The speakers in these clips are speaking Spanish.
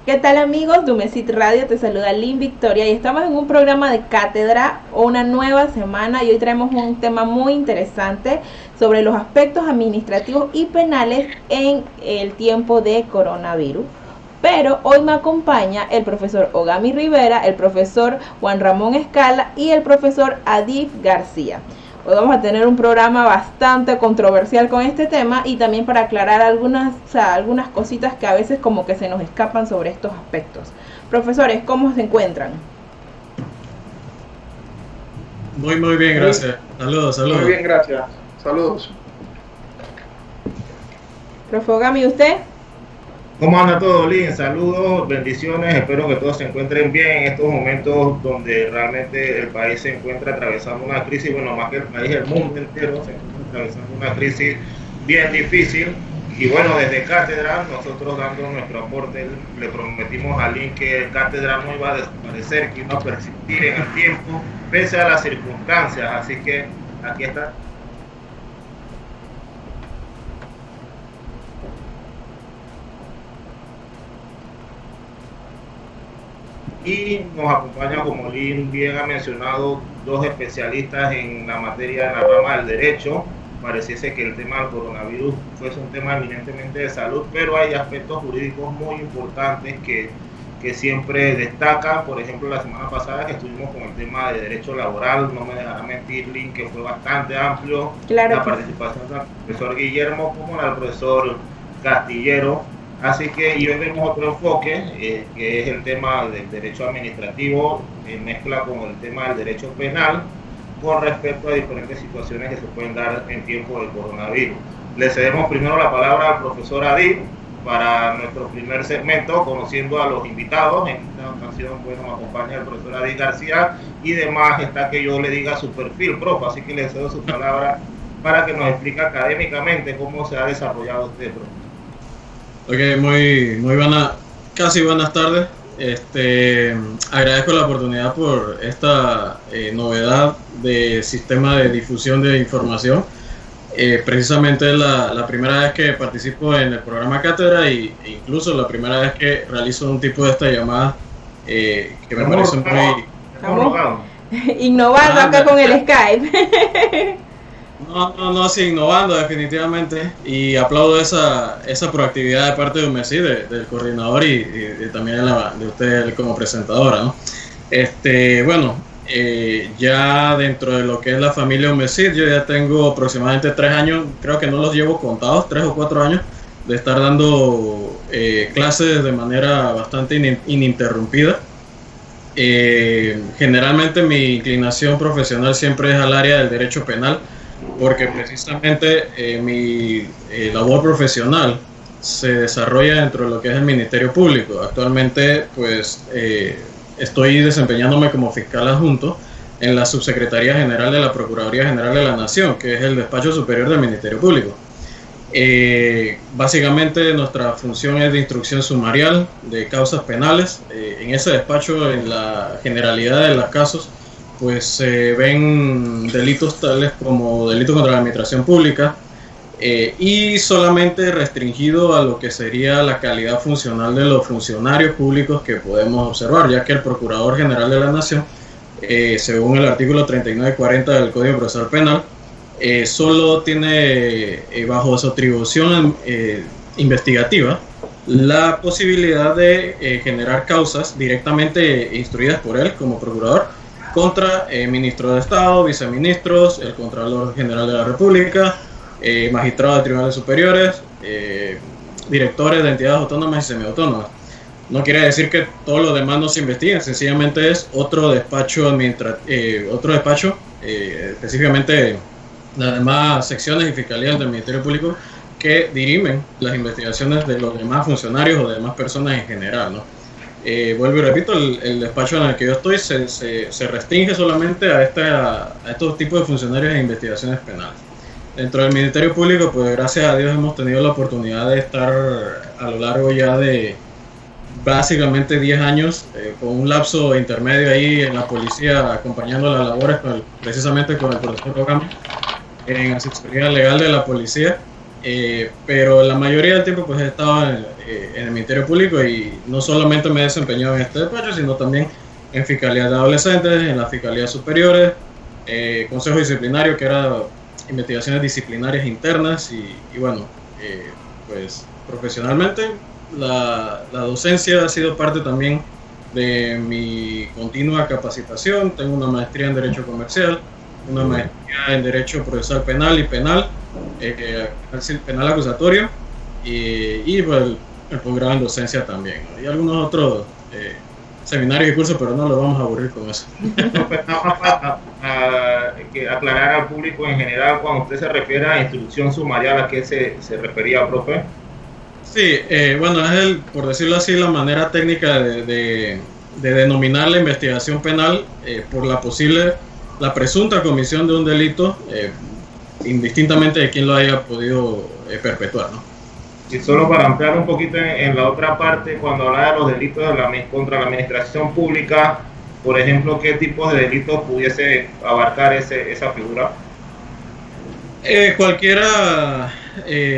¿Qué tal amigos de Umesit Radio? Te saluda Lynn Victoria y estamos en un programa de cátedra, una nueva semana, y hoy traemos un tema muy interesante sobre los aspectos administrativos y penales en el tiempo de coronavirus. Pero hoy me acompaña el profesor Ogami Rivera, el profesor Juan Ramón Escala y el profesor Adif García. Hoy vamos a tener un programa bastante controversial con este tema y también para aclarar algunas cositas que a veces como que se nos escapan sobre estos aspectos. Profesores, ¿cómo se encuentran? Muy bien, gracias. Saludos. Muy bien, gracias. Saludos. Profe Ogami, ¿usted? ¿Cómo anda todo, Lynn? Saludos, bendiciones, espero que todos se encuentren bien en estos momentos donde realmente el país se encuentra atravesando una crisis, bueno, más que el país, el mundo entero se encuentra atravesando una crisis bien difícil. Y bueno, desde Cátedra, nosotros dando nuestro aporte, le prometimos a Lynn que Cátedra no iba a desaparecer, que iba a persistir en el tiempo, pese a las circunstancias, así que aquí está. Y nos acompaña, como Lynn bien ha mencionado, dos especialistas en la materia, en la rama del derecho. Pareciese que el tema del coronavirus fuese un tema eminentemente de salud, pero hay aspectos jurídicos muy importantes que siempre destacan. Por ejemplo, la semana pasada que estuvimos con el tema de derecho laboral, no me dejará mentir, Lynn, que fue bastante amplio. Claro. La participación del profesor Guillermo como la del profesor Castillero. Así que y hoy vemos otro enfoque, que es el tema del derecho administrativo, mezcla con el tema del derecho penal, con respecto a diferentes situaciones que se pueden dar en tiempo del coronavirus. Le cedemos primero la palabra al profesor Adif para nuestro primer segmento, conociendo a los invitados. En esta ocasión, bueno, me acompaña el profesor Adif García y demás está que yo le diga su perfil, profe, así que le cedo su palabra para que nos explique académicamente cómo se ha desarrollado este proceso. Ok, muy buenas tardes. Agradezco la oportunidad por esta novedad de sistema de difusión de información. Precisamente es la primera vez que participo en el programa Cátedra e incluso la primera vez que realizo un tipo de esta llamada que me parece muy... Estamos innovando acá con el Skype. No, sí, innovando definitivamente, y aplaudo esa proactividad de parte de Umesit, del coordinador y también de usted como presentadora, ¿no? Ya dentro de lo que es la familia Umesit, yo ya tengo aproximadamente 3 años, creo que no los llevo contados, 3 o 4 años de estar dando clases de manera bastante ininterrumpida. Generalmente mi inclinación profesional siempre es al área del derecho penal, porque precisamente mi labor profesional se desarrolla dentro de lo que es el Ministerio Público. Actualmente pues estoy desempeñándome como fiscal adjunto en la Subsecretaría General de la Procuraduría General de la Nación, que es el despacho superior del Ministerio Público. Básicamente nuestra función es de instrucción sumarial de causas penales. En ese despacho, en la generalidad de los casos, pues se ven delitos tales como delitos contra la administración pública y solamente restringido a lo que sería la calidad funcional de los funcionarios públicos que podemos observar, ya que el Procurador General de la Nación, según el artículo 39-40 del Código Procesal Penal, solo tiene bajo su atribución investigativa la posibilidad de generar causas directamente instruidas por él como procurador contra ministros de Estado, viceministros, el Contralor General de la República, magistrados de tribunales superiores, directores de entidades autónomas y semiautónomas. No quiere decir que todos los demás no se investiguen, sencillamente es otro despacho específicamente las demás secciones y fiscalías del Ministerio Público que dirimen las investigaciones de los demás funcionarios o de demás personas en general, ¿no? Vuelvo y repito, el despacho en el que yo estoy se restringe solamente a estos tipos de funcionarios de investigaciones penales. Dentro del Ministerio Público, pues gracias a Dios hemos tenido la oportunidad de estar a lo largo ya de básicamente 10 años, con un lapso intermedio ahí en la policía, acompañando las labores precisamente con el profesor Ogami en asesoría legal de la policía. pero la mayoría del tiempo pues he estado en el Ministerio Público y no solamente me he desempeñado en este despacho, sino también en Fiscalía de Adolescentes, en las Fiscalías Superiores, Consejo Disciplinario, que era investigaciones disciplinarias internas y bueno, pues profesionalmente la docencia ha sido parte también de mi continua capacitación. Tengo una maestría en Derecho Comercial, una maestría en Derecho Procesal Penal y Penal, penal acusatorio y pues, el posgrado en docencia también, ¿no? Y algunos otros seminarios y cursos, pero no los vamos a aburrir con eso. Aclarar al público en general, cuando usted se refiere a instrucción sumarial, ¿a qué se refería, profe? Sí, bueno, es por decirlo así, la manera técnica de denominar la investigación penal por la presunta comisión de un delito, indistintamente de quién lo haya podido perpetuar, ¿no? Y solo para ampliar un poquito en la otra parte, cuando habla de los delitos contra la administración pública, por ejemplo, ¿qué tipos de delitos pudiese abarcar esa figura? Cualquiera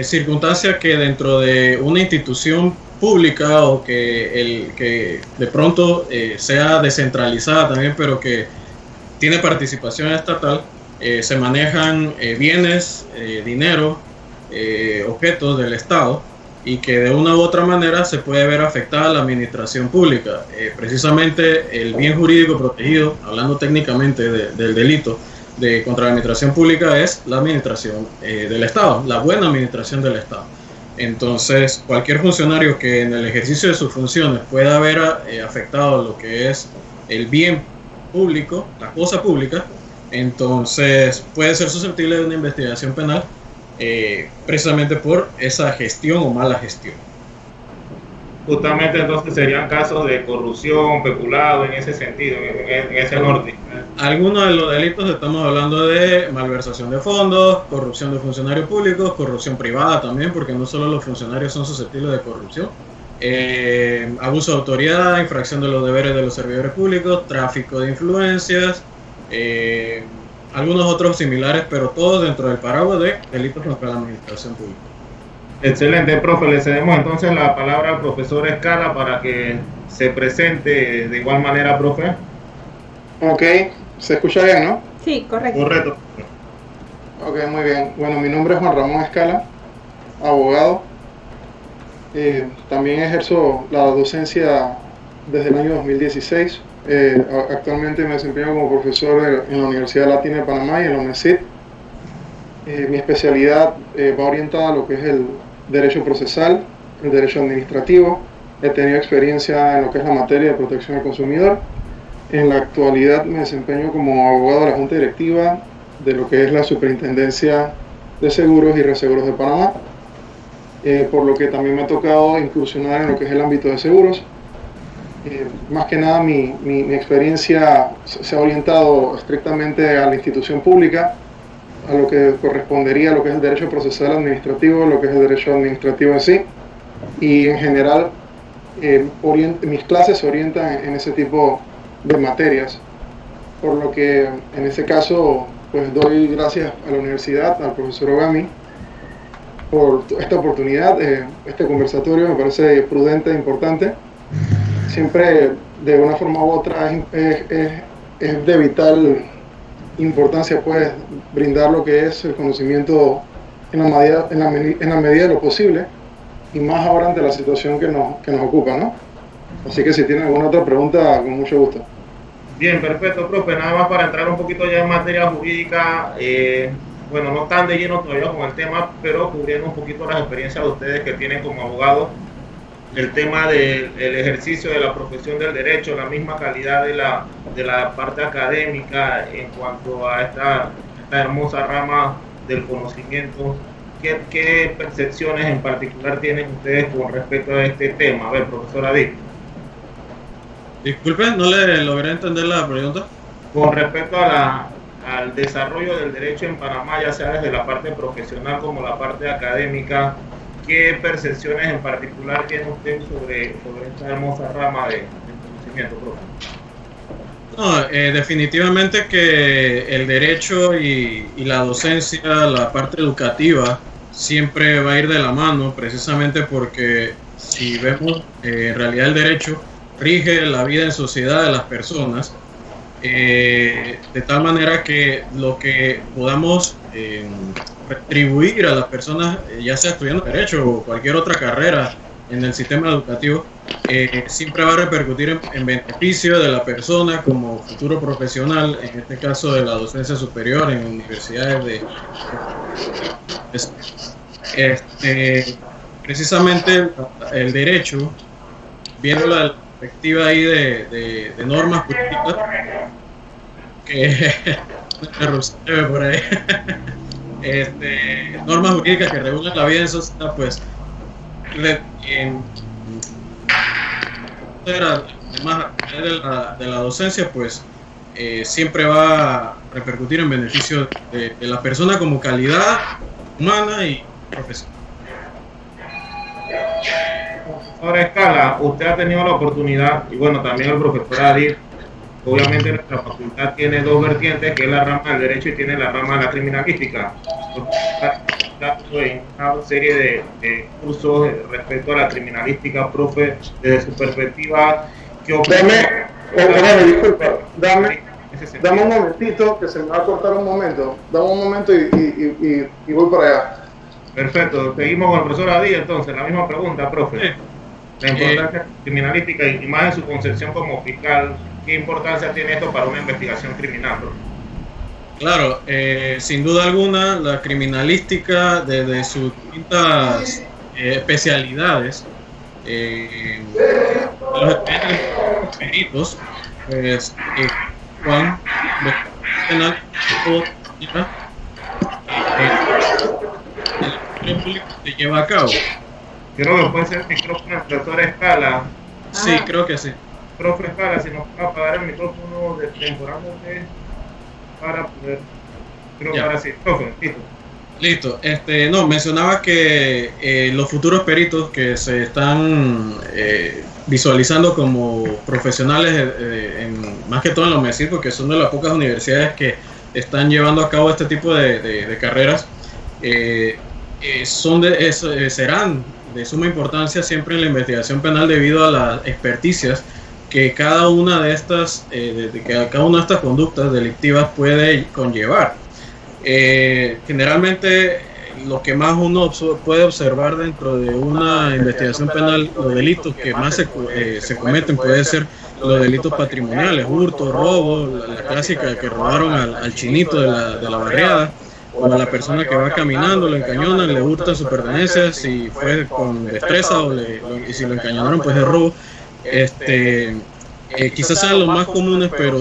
circunstancia que dentro de una institución pública o que de pronto sea descentralizada también, pero que tiene participación estatal, se manejan bienes, dinero, objetos del Estado y que de una u otra manera se puede ver afectada la administración pública. Precisamente el bien jurídico protegido, hablando técnicamente del delito contra la administración pública, es la administración del Estado, la buena administración del Estado. Entonces, cualquier funcionario que en el ejercicio de sus funciones pueda haber afectado lo que es el bien público, la cosa pública, entonces puede ser susceptible de una investigación penal precisamente por esa gestión o mala gestión. Justamente entonces serían casos de corrupción, peculado, en ese sentido, en ese norte. Algunos de los delitos estamos hablando de malversación de fondos, corrupción de funcionarios públicos, corrupción privada también, porque no solo los funcionarios son susceptibles de corrupción, abuso de autoridad, infracción de los deberes de los servidores públicos, tráfico de influencias, algunos otros similares, pero todos dentro del paraguas de delitos contra la administración pública. Excelente, profe. Le cedemos entonces la palabra al profesor Escala para que se presente de igual manera, profe. Ok, se escucha bien, ¿no? Sí, correcto. Correcto. Ok, muy bien. Bueno, mi nombre es Juan Ramón Escala, abogado. También ejerzo la docencia desde el año 2016. Actualmente me desempeño como profesor en la Universidad Latina de Panamá y en la UNESID. Mi especialidad va orientada a lo que es el derecho procesal, el derecho administrativo. He tenido experiencia en lo que es la materia de protección al consumidor. En la actualidad me desempeño como abogado de la Junta Directiva de lo que es la Superintendencia de Seguros y Reaseguros de Panamá, por lo que también me ha tocado incursionar en lo que es el ámbito de seguros. Más que nada mi experiencia se ha orientado estrictamente a la institución pública, a lo que correspondería a lo que es el derecho procesal administrativo, lo que es el derecho administrativo en sí, y en general mis clases se orientan en ese tipo de materias, por lo que en ese caso pues doy gracias a la universidad, al profesor Ogami, por esta oportunidad. Este conversatorio me parece prudente e importante. Siempre de una forma u otra es de vital importancia pues brindar lo que es el conocimiento en la medida de lo posible, y más ahora ante la situación que nos ocupa, ¿no? Así que si tienen alguna otra pregunta, con mucho gusto. Bien, perfecto, profe. Nada más para entrar un poquito ya en materia jurídica, bueno, no tan de lleno todavía con el tema, pero cubriendo un poquito las experiencias de ustedes que tienen como abogados, el tema del ejercicio de la profesión del derecho, la misma calidad de la parte académica en cuanto a esta hermosa rama del conocimiento. ¿Qué percepciones en particular tienen ustedes con respecto a este tema? A ver, profesor Adí. Disculpe, no le logré entender la pregunta. Con respecto al desarrollo del derecho en Panamá, ya sea desde la parte profesional como la parte académica, ¿qué percepciones en particular tiene usted sobre esta hermosa rama del conocimiento, profe? No, definitivamente que el derecho y la docencia, la parte educativa, siempre va a ir de la mano, precisamente porque si vemos, en realidad el derecho rige la vida en sociedad de las personas, de tal manera que lo que podamos retribuir a las personas, ya sea estudiando derecho o cualquier otra carrera en el sistema educativo, siempre va a repercutir en beneficio de la persona como futuro profesional, en este caso de la docencia superior en universidades precisamente el derecho, viendo la perspectiva ahí de normas jurídicas, que por ahí, normas jurídicas que regulan la vida en sociedad, pues además de la docencia, pues siempre va a repercutir en beneficio de la persona como calidad humana y profesional. Ahora, Escala, usted ha tenido la oportunidad, y bueno, también el profesor Adil, obviamente nuestra facultad tiene dos vertientes, que es la rama del derecho y tiene la rama de la criminalística. En una serie de cursos respecto a la criminalística, profe, desde su perspectiva, ¿qué opina? Dame un momentito, que se me va a cortar un momento. Dame un momento y voy para allá. Perfecto, seguimos con el profesor Adil, entonces, la misma pregunta, profe. La importancia criminalística y más en su concepción como fiscal, ¿qué importancia tiene esto para una investigación criminal, profe? Claro, sin duda alguna, la criminalística desde sus distintas especialidades, los peritos, pues, Juan, penal, se lleva a cabo. Creo que puede ser el micrófono del profesor Escala. Sí, creo que sí. Profe Escala, si nos va a apagar el micrófono temporalmente para poder. Creo que ahora sí. Profe, listo. No, mencionaba que los futuros peritos que se están visualizando como profesionales, más que todo en la UMESID, porque son de las pocas universidades que están llevando a cabo este tipo de carreras, serán de suma importancia siempre en la investigación penal debido a las experticias que cada una de estas conductas delictivas puede conllevar. Generalmente lo que más uno puede observar dentro de una investigación penal, los delitos que más se cometen puede ser los delitos patrimoniales, hurto, robo, la clásica que robaron al chinito de la barriada, o a la persona que va caminando, lo encañonan, le hurtan sus pertenencias, si fue con destreza y si lo encañonaron pues de robo. Quizás sean los más comunes, pero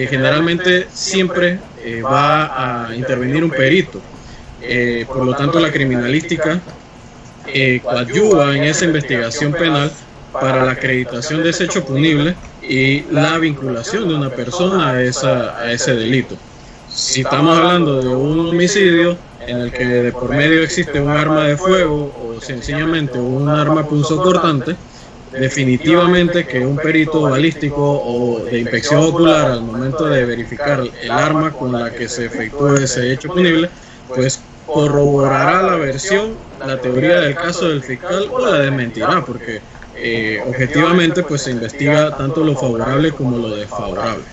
generalmente siempre va a intervenir un perito. Por lo tanto, la criminalística coadyuva en esa investigación penal para la acreditación de ese hecho punible y la vinculación de una persona a ese delito. Si estamos hablando de un homicidio en el que de por medio existe un arma de fuego o sencillamente un arma punzocortante, definitivamente que un perito balístico o de inspección ocular al momento de verificar el arma con la que se efectuó ese hecho punible, pues corroborará la versión, la teoría del caso del fiscal o la desmentirá, porque objetivamente pues se investiga tanto lo favorable como lo desfavorable.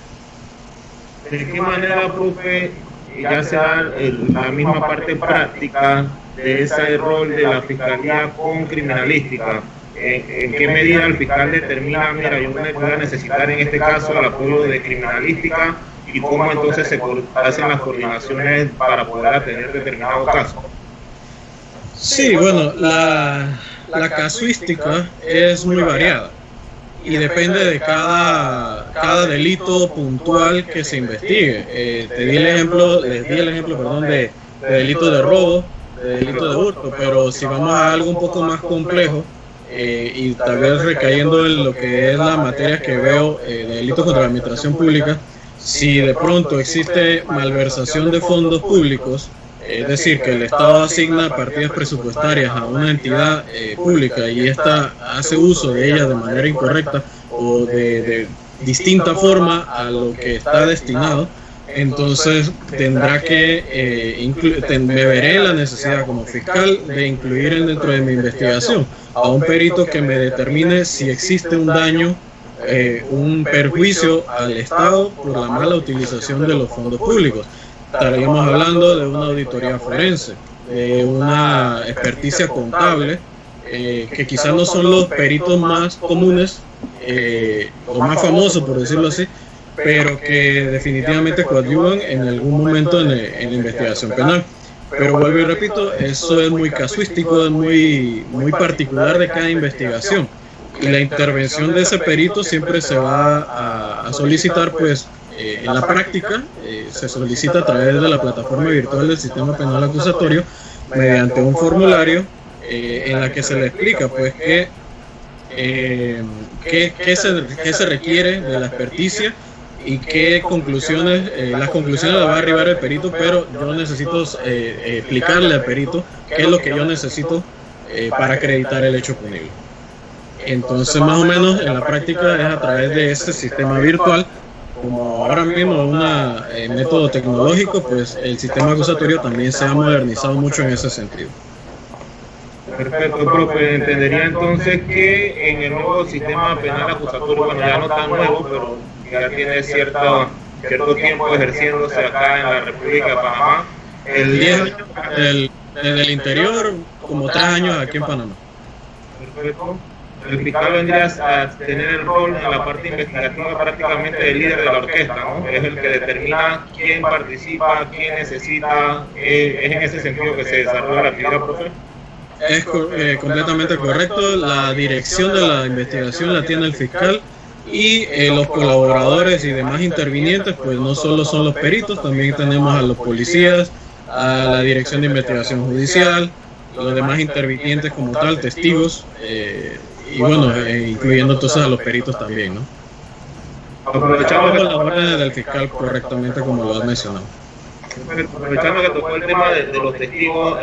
¿De qué manera, profe, ya sea la misma parte práctica de ese rol de la fiscalía con criminalística? ¿En qué medida el fiscal determina, mira, yo voy a necesitar en este caso el apoyo de criminalística y cómo entonces se hacen las coordinaciones para poder atender determinado caso? Sí, bueno, la casuística es muy variada y depende de cada delito puntual que se investigue. Les di el ejemplo de delito de robo, de delito de hurto, pero si vamos a algo un poco más complejo, y tal vez recayendo en lo que es la materia que veo de delitos contra la administración pública, si de pronto existe malversación de fondos públicos, es decir, que el Estado asigna partidas presupuestarias a una entidad pública y ésta hace uso de ellas de manera incorrecta o de distinta forma a lo que está destinado, entonces tendrá que me veré en la necesidad como fiscal de incluir dentro de mi investigación a un perito que me determine si existe un daño, un perjuicio al Estado por la mala utilización de los fondos públicos. Estaríamos hablando de una auditoría forense, de una experticia contable, que quizás no son los peritos más comunes, los más famosos, por decirlo así, pero que definitivamente coadyuvan en algún momento en la investigación penal. Pero vuelvo y repito, eso es muy casuístico, es muy particular de cada investigación. Y la intervención de ese perito siempre se va a solicitar, pues, en la práctica, se solicita a través de la plataforma virtual del Sistema Penal Acusatorio, mediante un formulario en la que se le explica, pues, qué se requiere de la experticia y qué conclusiones, las conclusiones las va a arribar el perito, pero yo necesito explicarle al perito qué es lo que yo necesito para acreditar el hecho punible. Entonces, más o menos en la práctica es a través de este sistema virtual, como ahora mismo un método tecnológico, pues el sistema acusatorio también se ha modernizado mucho en ese sentido. Perfecto, profe. Entendería entonces que en el nuevo sistema penal acusatorio, bueno, ya no tan nuevo, pero ya tiene cierto tiempo ejerciéndose acá en la República de Panamá. Desde el interior, como 3 años aquí en Panamá. Perfecto. El fiscal vendría a tener el rol en la parte investigativa prácticamente del líder de la orquesta, ¿no? Es el que determina quién participa, quién necesita. ¿Es en ese sentido que se desarrolla la actividad, profe? Es completamente correcto. La dirección de la investigación la tiene el fiscal, y los colaboradores y demás intervinientes, pues no solo son los peritos, también tenemos a los policías, a la dirección de investigación judicial, los demás intervinientes como tal, testigos, y bueno, incluyendo entonces a los peritos también, ¿no? Aprovechamos las órdenes del fiscal correctamente, como lo has mencionado. Aprovechando que tocó el tema de los testigos,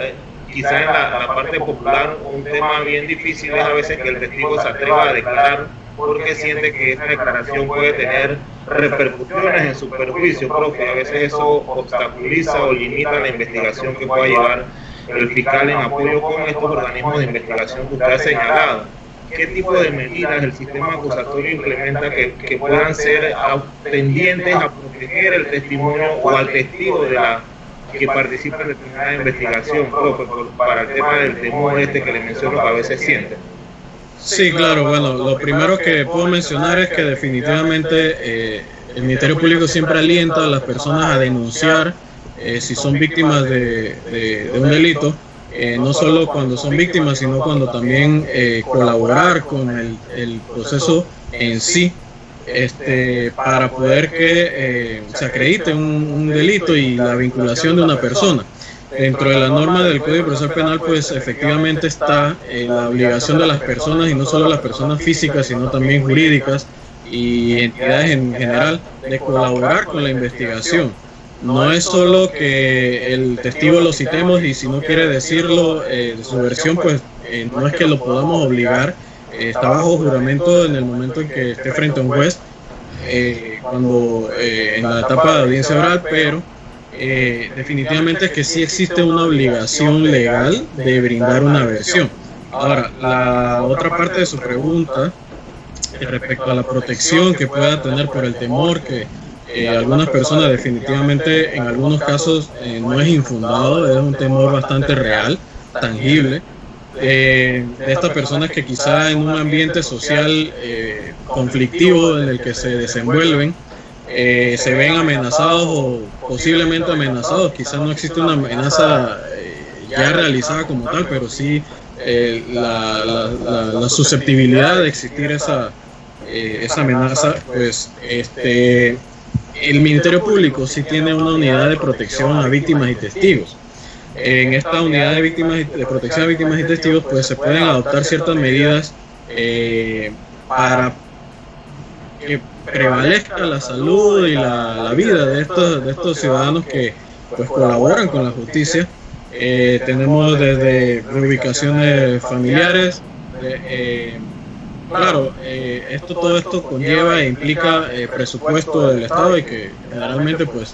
quizá en la parte popular un tema bien difícil es a veces que el testigo se atreva a declarar porque siente que esta declaración puede tener repercusiones en su perjuicio, profe. A veces eso obstaculiza o limita la investigación que pueda llevar el fiscal en apoyo con estos organismos de investigación que usted ha señalado. ¿Qué tipo de medidas el sistema acusatorio implementa que puedan ser tendientes a proteger el testimonio o al testigo que participa en determinada investigación, profe, para el tema del temor que le menciono que a veces siente? Sí, claro. Bueno, lo primero que puedo mencionar es que definitivamente el Ministerio Público siempre alienta a las personas a denunciar si son víctimas de un delito, no solo cuando son víctimas, sino cuando también colaborar con el proceso en sí, para poder que se acredite un delito y la vinculación de una persona. Dentro de la norma del Código Procesal Penal, pues efectivamente está la obligación de las personas, y no solo las personas físicas, sino también jurídicas y entidades en general, de colaborar con la investigación. No es solo que el testigo lo citemos y si no quiere decirlo su versión, pues no es que lo podamos obligar. Está bajo juramento en el momento en que esté frente a un juez, cuando en la etapa de audiencia oral, pero definitivamente es que sí existe una obligación legal de brindar una versión. Ahora, la otra parte de su pregunta, respecto a la protección que pueda tener por el temor que algunas personas, definitivamente en algunos casos no es infundado, es un temor bastante real, tangible, de estas personas que quizá en un ambiente social conflictivo en el que se desenvuelven, se ven amenazados o posiblemente amenazados. Quizás no existe una amenaza ya realizada como tal, pero sí la susceptibilidad de existir esa amenaza. Pues el Ministerio Público sí tiene una unidad de protección a víctimas y testigos. En esta unidad de protección a víctimas y testigos, pues se pueden adoptar ciertas medidas para que prevalezca la salud y la vida de estos ciudadanos que pues colaboran con la justicia. Tenemos desde reubicaciones familiares, claro, todo esto conlleva e implica presupuesto del Estado, y que generalmente pues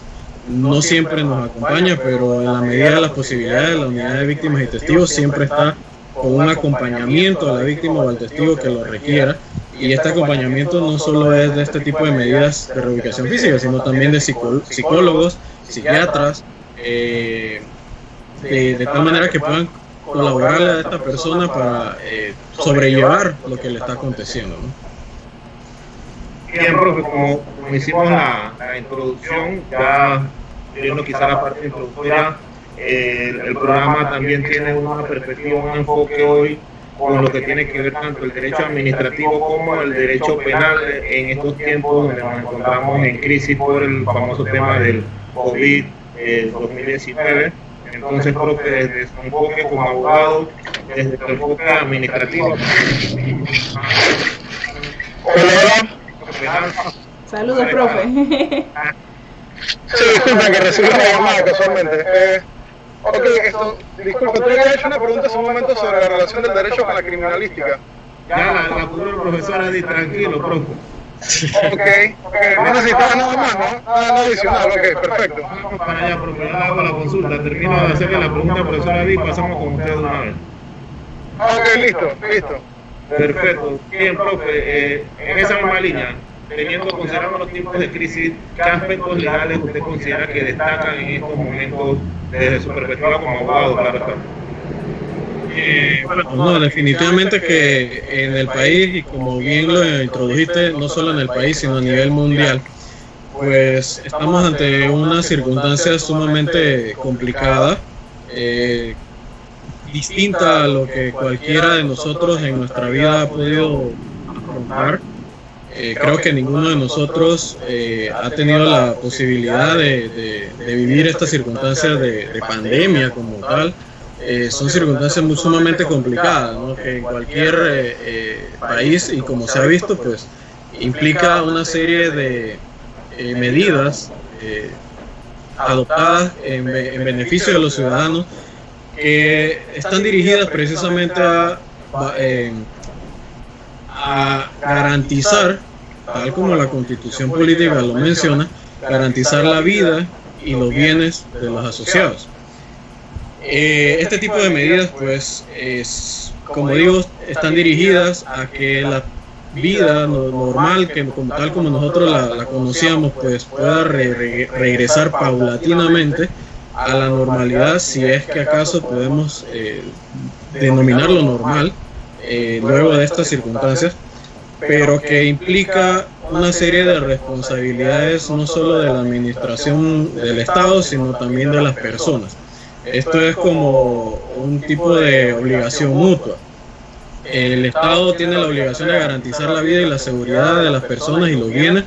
no siempre nos acompaña, pero en la medida de las posibilidades, la unidad de víctimas y testigos siempre está con un acompañamiento a la víctima o al testigo que lo requiera. Y este acompañamiento no solo es de este tipo de medidas de reubicación física, sino también de psicólogos, psiquiatras, de tal manera que puedan colaborarle a esta persona para sobrellevar lo que le está aconteciendo, ¿no? Bien, profe, como hicimos la introducción, ya viendo quizá la parte introductoria, el programa también tiene una perspectiva, un enfoque hoy con lo que tiene que ver tanto el derecho administrativo como el derecho penal en estos tiempos donde nos encontramos en crisis por el famoso tema del COVID-2019. Entonces, profe, desde su enfoque como abogado, desde el enfoque administrativo. Saludos, profe. Sí, disculpen que recibí una llamada casualmente. Disculpe, tú habías hecho una pregunta hace un momento sobre la relación del derecho con la criminalística. Ya la puso el profesor Adi, tranquilo, profe. Ok, no necesitaba nada más, ¿no? Nada adicional, ok, perfecto. Vamos para allá, profe, ya hago la consulta, termino de hacerle la pregunta al profesor Adi y pasamos con usted de una vez. Ok, listo. Perfecto. Bien, profe, en esa misma línea, considerando los tiempos de crisis, ¿qué aspectos legales usted considera que destacan en estos momentos desde su perspectiva como abogado, claro está? No, definitivamente que en el país, y como bien lo introdujiste, no solo en el país, sino a nivel mundial, pues estamos ante una circunstancia sumamente complicada, distinta a lo que cualquiera de nosotros en nuestra vida ha podido afrontar. Creo que ninguno de nosotros ha tenido la posibilidad de vivir estas circunstancias de pandemia como tal. Son circunstancias muy sumamente complicadas, ¿no? Que en cualquier país, y como se ha visto, pues implica una serie de medidas adoptadas en beneficio de los ciudadanos que están dirigidas precisamente a garantizar, tal como la Constitución política lo menciona, garantizar la vida y los bienes de los asociados. Este tipo de medidas, pues, como digo, están dirigidas a que la vida normal, que tal como nosotros la conocíamos, pues pueda regresar paulatinamente a la normalidad, si es que acaso podemos denominarlo normal, luego de estas circunstancias, pero que implica una serie de responsabilidades no solo de la administración del Estado, sino también de las personas. Esto es como un tipo de obligación mutua. El Estado tiene la obligación de garantizar la vida y la seguridad de las personas y los bienes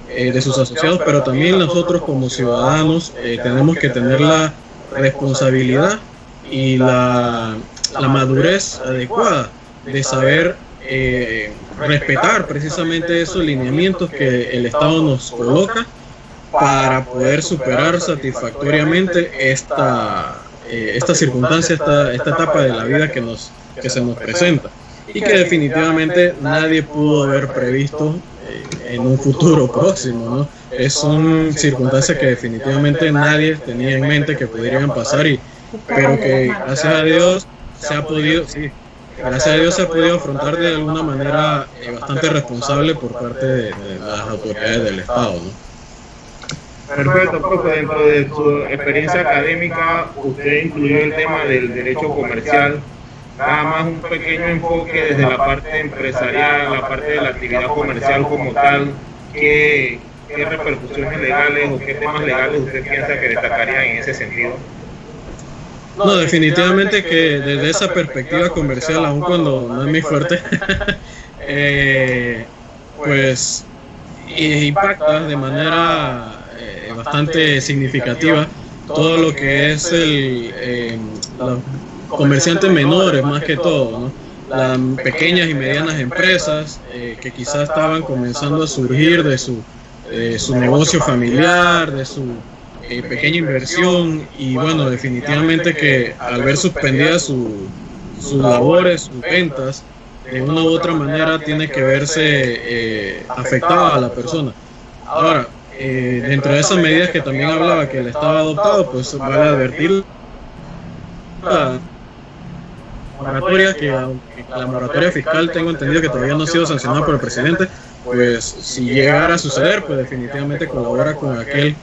de sus asociados, pero también nosotros como ciudadanos tenemos que tener la responsabilidad y la madurez adecuada de saber respetar precisamente esos lineamientos que el Estado nos coloca para poder superar satisfactoriamente esta circunstancia, esta etapa de la vida que se nos presenta y que definitivamente nadie pudo haber previsto en un futuro próximo, ¿no? Son circunstancias que definitivamente nadie tenía en mente que pudieran pasar, pero que gracias a Dios se ha podido, afrontar de alguna manera bastante responsable por parte de las autoridades del Estado, ¿no? Perfecto, profe. Dentro de su experiencia académica, usted incluyó el tema del derecho comercial. Nada más un pequeño enfoque desde la parte empresarial, la parte de la actividad comercial como tal. ¿Qué repercusiones legales o qué temas legales usted piensa que destacarían en ese sentido? No, definitivamente que desde esa perspectiva comercial, aun cuando no es muy fuerte, pues impacta de manera bastante significativa todo lo que es los comerciantes menores, más que todo, ¿no? Las pequeñas y medianas empresas que quizás estaban comenzando a surgir de su negocio familiar, de su pequeña inversión, y bueno, definitivamente que al ver suspendidas sus labores, sus ventas, de una u otra manera tiene que verse afectada a la persona. Ahora, dentro de esas medidas que también hablaba que el Estado ha adoptado, pues vale advertir la moratoria, que la moratoria fiscal tengo entendido que todavía no ha sido sancionada por el presidente, pues si llegara a suceder, pues definitivamente colabora con aquella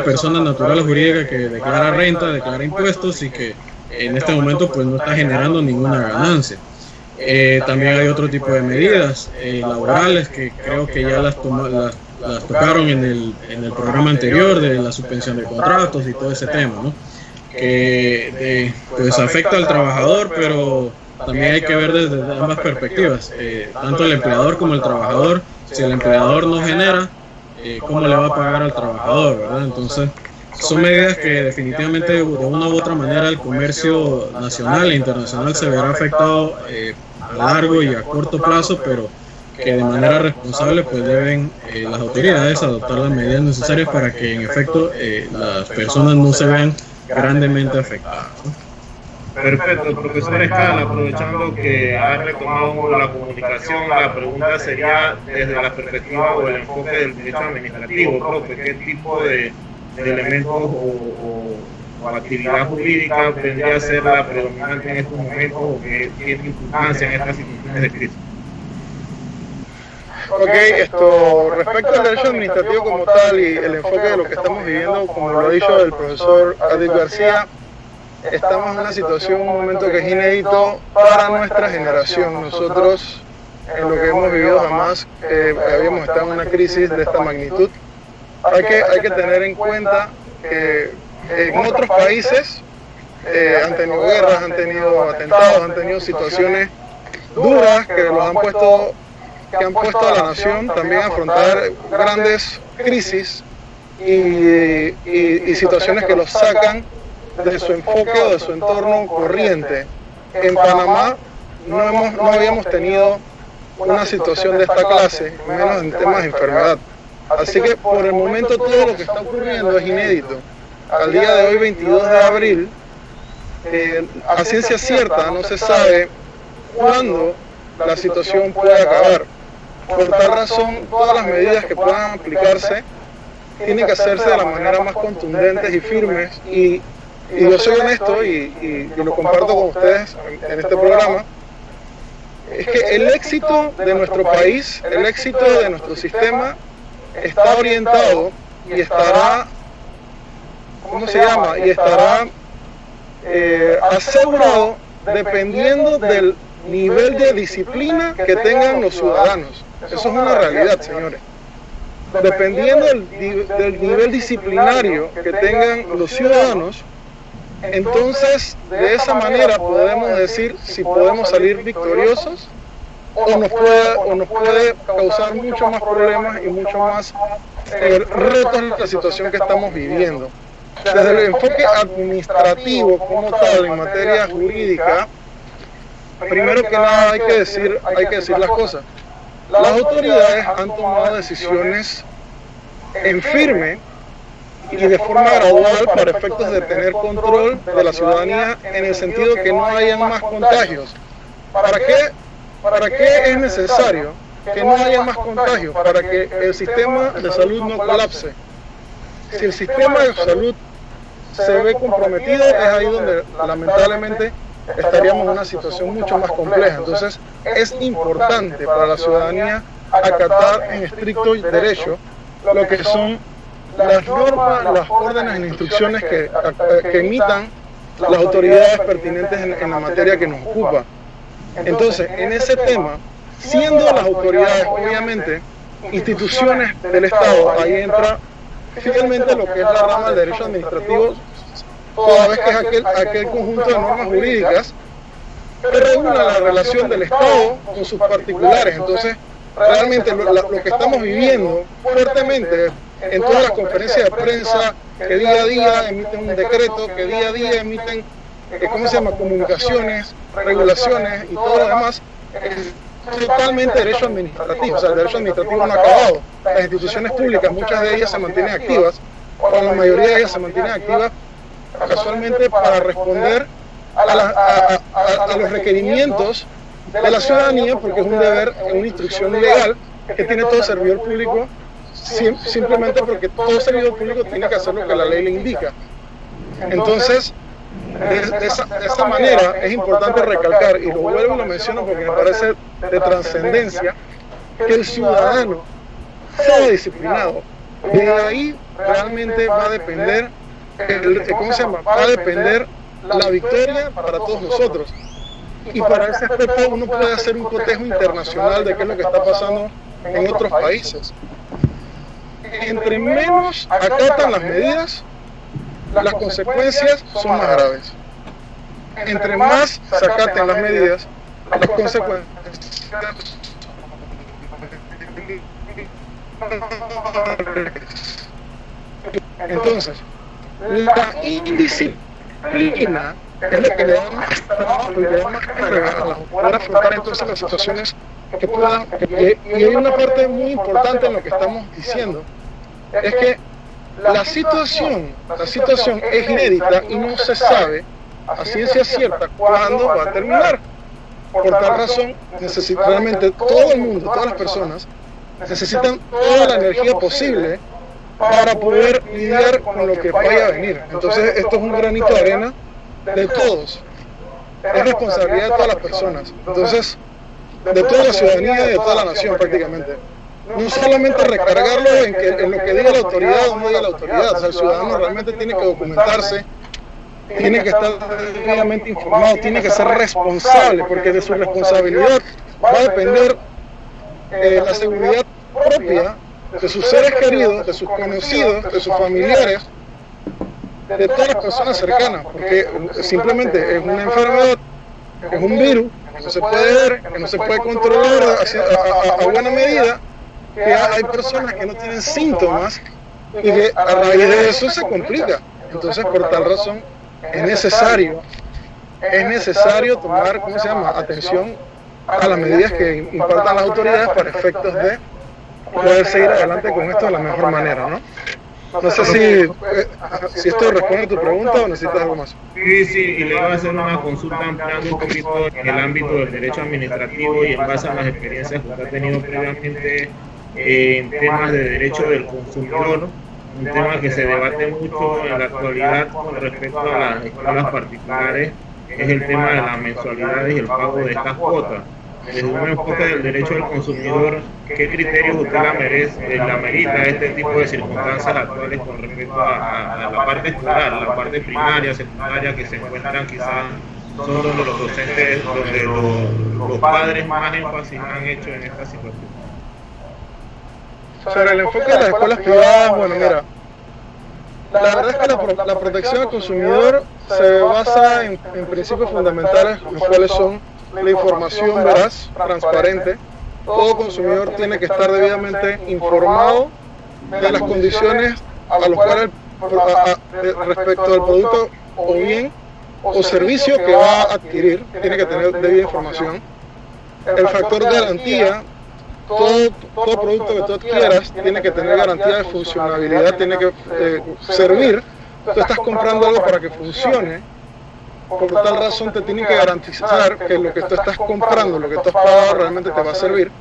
persona natural o jurídica que declara renta, declara impuestos y que en este momento pues no está generando ninguna ganancia. También hay otro tipo de medidas laborales que creo que ya las tocaron en el programa anterior, de la suspensión de contratos y todo ese tema, ¿no? Que pues afecta al trabajador, pero también hay que ver desde ambas perspectivas, tanto el empleador como el trabajador. Si el empleador no genera, ¿cómo le va a pagar al trabajador, verdad? Entonces son medidas que definitivamente de una u otra manera el comercio nacional e internacional se verá afectado a largo y a corto plazo, pero que de manera responsable pues deben las autoridades adoptar las medidas necesarias para que en efecto las personas no se vean grandemente afectadas, ¿no? Perfecto, profesor Escala, aprovechando que ha retomado la comunicación, la pregunta sería desde la perspectiva o el enfoque del derecho administrativo, profe, ¿qué tipo de elementos o actividad jurídica tendría a ser la predominante en estos momentos o que tiene importancia en estas situaciones de crisis? Ok, respecto al derecho administrativo como tal y el enfoque de lo que estamos viviendo, como lo ha dicho el profesor Adil García, estamos en una situación, un momento que es inédito para nuestra generación. Nosotros, en lo que hemos vivido jamás, habíamos estado en una crisis de esta magnitud. Hay que tener en cuenta que en otros países han tenido guerras, han tenido atentados, han tenido situaciones duras que han puesto a la nación también a afrontar grandes crisis y situaciones que los sacan de su enfoque o de su entorno corriente. En Panamá no habíamos tenido una situación de esta clase, menos en temas de enfermedad. Así que por el momento todo lo que está ocurriendo es inédito. Al día de hoy, 22 de abril, a ciencia cierta no se sabe cuándo la situación puede acabar. Por tal razón, todas las medidas que puedan aplicarse tienen que hacerse de la manera más contundentes y firmes. Y yo soy honesto y lo comparto con ustedes en este programa, es que el éxito de nuestro país, el éxito de nuestro sistema está orientado y estará, ¿cómo se llama? Y estará asegurado dependiendo del nivel de disciplina que tengan los ciudadanos. Eso es una realidad, señores. Dependiendo del nivel disciplinario que tengan los ciudadanos, entonces de esa manera podemos decir si podemos salir victoriosos o nos puede causar mucho más problemas y mucho más retos en la situación que estamos viviendo. Desde el enfoque administrativo como tal, en materia jurídica, primero que nada hay que decir las cosas. Las autoridades han tomado decisiones en firme y de forma gradual para efectos de tener control de la ciudadanía en el sentido que no hayan más contagios. ¿Para qué es necesario que no haya más contagios? Para que el sistema de salud no colapse. Si el sistema de salud se ve comprometido, es ahí donde lamentablemente estaríamos en una situación mucho más compleja. Entonces es importante para la ciudadanía acatar en estricto derecho lo que son las normas, las órdenes y instrucciones que emitan las autoridades pertinentes en la materia que nos ocupa. Entonces, en ese tema, siendo las autoridades obviamente instituciones del Estado, ahí entra finalmente lo que es la rama del derecho administrativo, toda vez que es aquel conjunto de normas jurídicas que regula la relación del Estado con sus particulares. Entonces, realmente lo que estamos viviendo fuertemente en todas las conferencias de prensa, que día a día emiten un decreto, que día a día emiten, comunicaciones, regulaciones y todo lo demás, es totalmente derecho administrativo. O sea, el derecho administrativo no ha acabado. Las instituciones públicas, muchas de ellas se mantienen activas, o la mayoría de ellas se mantienen activas casualmente para responder a los requerimientos de la ciudadanía, porque es un deber, una instrucción legal que tiene todo servidor público simplemente porque todo servidor público tiene que hacer lo que la ley le indica. Entonces, de esa manera es importante recalcar, y lo vuelvo y lo menciono porque me parece de trascendencia, que el ciudadano sea disciplinado. De ahí realmente va a depender, va a depender la victoria para todos nosotros. Y para ese aspecto uno puede hacer un cotejo internacional de qué es lo que está pasando en otros países. Entre menos acatan las medidas, las consecuencias son más graves. Entre más se acaten las medidas, las consecuencias. Entonces, la indisciplina es lo que le da más trabajo y le da más carga para afrontar entonces las situaciones que puedan. Y hay una parte muy importante en lo que estamos diciendo, es que la situación es inédita y no se sabe a ciencia cierta cuándo va a terminar. Por tal razón, realmente todo el mundo, todas las personas, necesitan toda la energía posible para poder lidiar con lo que vaya a venir. Entonces, esto es un granito de arena de todos. Es responsabilidad de todas las personas. Entonces, de toda la ciudadanía y de toda la nación prácticamente. No solamente recargarlo en lo que diga la autoridad o no diga la autoridad. O sea, el ciudadano realmente tiene que documentarse, tiene que estar debidamente informado, tiene que ser responsable, porque de su responsabilidad va a depender la seguridad propia de sus seres queridos, de sus conocidos, de sus familiares, de todas las personas cercanas, porque simplemente es una enfermedad, es un virus que no se puede ver, que no se puede controlar a buena medida, que hay personas que no tienen síntomas y que a raíz de eso se complica. Entonces, por tal razón, es necesario tomar, atención a las medidas que impartan las autoridades para efectos de poder seguir adelante con esto de la mejor manera, ¿no? No sé si esto responde a tu pregunta o necesitas algo más. Sí, y le voy a hacer una consulta ampliando un poquito en el ámbito del derecho administrativo y en base a las experiencias que usted ha tenido previamente en temas de derecho del consumidor, un tema que se debate mucho en la actualidad con respecto a las escuelas particulares, es el tema de las mensualidades y el pago de estas cuotas. Desde un enfoque del derecho del consumidor, ¿qué criterios usted la merita este tipo de circunstancias actuales con respecto a la parte escolar, la parte primaria, secundaria, que se encuentran quizás son donde los docentes, donde los padres más énfasis han hecho en esta situación? Sobre el enfoque de las escuelas privadas, bueno, mira, la verdad es que la protección al consumidor se basa en principios fundamentales, los cuales son la información veraz, transparente. Todo consumidor tiene que estar debidamente informado de las condiciones a las cuales respecto al producto o bien o servicio que va a adquirir, tiene que tener debida información. El factor garantía, todo producto que tú adquieras tiene que tener garantía de funcionabilidad, tiene que servir. Tú estás comprando algo para que funcione. Por tal razón te tienen que garantizar que lo que tú estás comprando, lo que tú has pagado realmente te va a servir.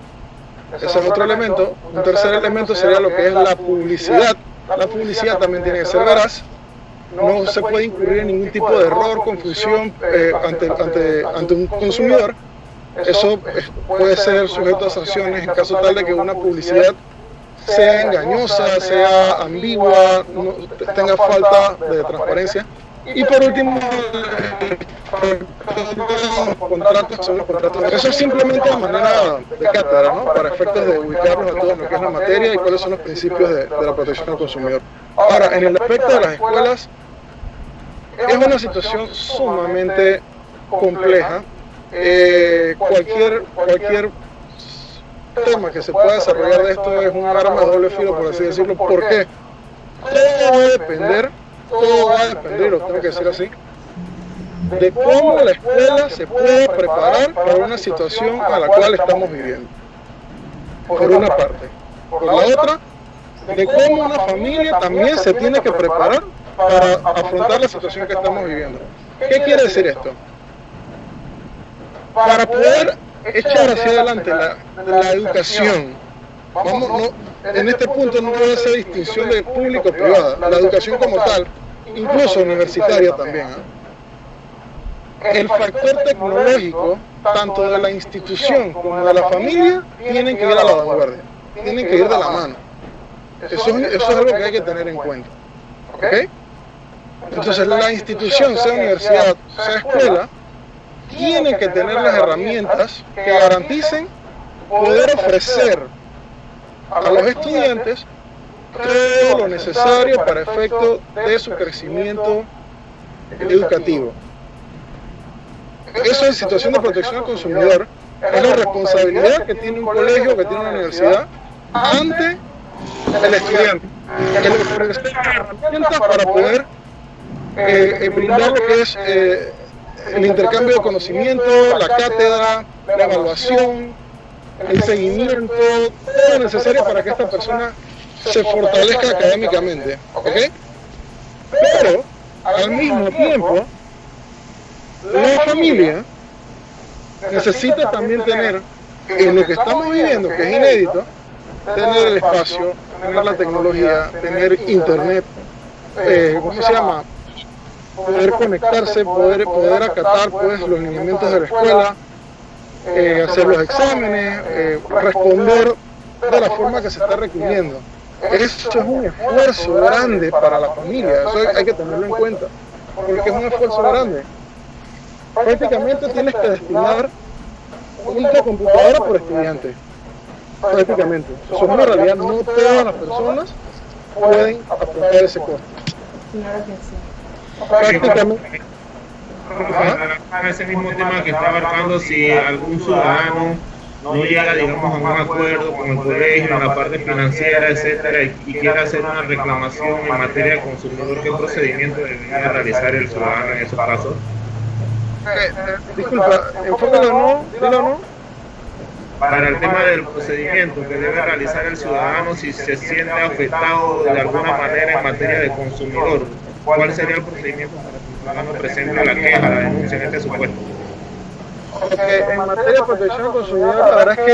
Ese es otro elemento. Un tercer elemento sería lo que es la publicidad. La publicidad también tiene que ser veraz. No se puede incurrir en ningún tipo de error, confusión ante un consumidor. Eso puede ser sujeto a sanciones en caso tal de que una publicidad sea engañosa, sea ambigua, no, tenga falta de transparencia. Y por último, los contratos son los contratos. Eso es simplemente de manera de cátedra, ¿no? Para efectos de ubicarnos a todos en lo que es la materia y cuáles son los principios de la protección al consumidor. Ahora, en el aspecto de las escuelas, es una situación sumamente compleja. Cualquier tema que se pueda desarrollar de esto es un arma de doble filo, por así decirlo. ¿Por qué? Todo va a depender, lo tengo que decir así, de cómo la escuela se puede preparar para una situación a la cual estamos viviendo. Por una parte. Por la otra, de cómo una familia también se tiene que preparar para afrontar la situación que estamos viviendo. ¿Qué quiere decir esto? Para poder echar hacia adelante la educación en este punto no debe hacer distinción de público-privada. La educación como tal, incluso universitaria también, el factor tecnológico, tanto de la institución como de la familia, tienen que ir a la vanguardia, tienen que ir de la mano. Eso es algo que hay que tener en cuenta. ¿Ok? Entonces la institución, sea universidad, sea escuela, tiene que tener las herramientas que garanticen poder ofrecer a los estudiantes todo lo necesario para efecto de su crecimiento educativo. Eso en situación de protección al consumidor es la responsabilidad que tiene un colegio, que tiene una universidad ante el estudiante, que le ofrece herramientas para poder brindar lo que es el intercambio de conocimiento, la cátedra, la evaluación, el seguimiento, todo lo necesario para que esta persona se fortalezca académicamente, ¿ok? Pero, al mismo tiempo, la familia necesita también tener, en lo que estamos viviendo, que es inédito, tener el espacio, tener la tecnología, tener internet, ¿cómo se llama? Poder conectarse, poder acatar pues los lineamientos de la escuela, hacer los exámenes, responder de la forma que se está requiriendo. Eso es un esfuerzo grande para la familia, eso hay que tenerlo en cuenta, porque es un esfuerzo grande. Prácticamente tienes que destinar una computadora por estudiante, prácticamente. Eso es una realidad, no todas las personas pueden afrontar ese costo. Claro que sí. Prácticamente. A ese mismo tema que está abarcando, si algún ciudadano no llega, digamos, a un acuerdo con el colegio en la parte financiera, etcétera, y quiere hacer una reclamación en materia de consumidor, ¿qué procedimiento debería realizar el ciudadano en esos casos? Disculpa, enfócalo, ¿no? Dilo, ¿no? Para el tema del procedimiento que debe realizar el ciudadano si se siente afectado de alguna manera en materia de consumidor, ¿cuál sería el procedimiento para que el ciudadano presente la queja, la denuncia en este supuesto? En materia de protección al consumidor, la verdad es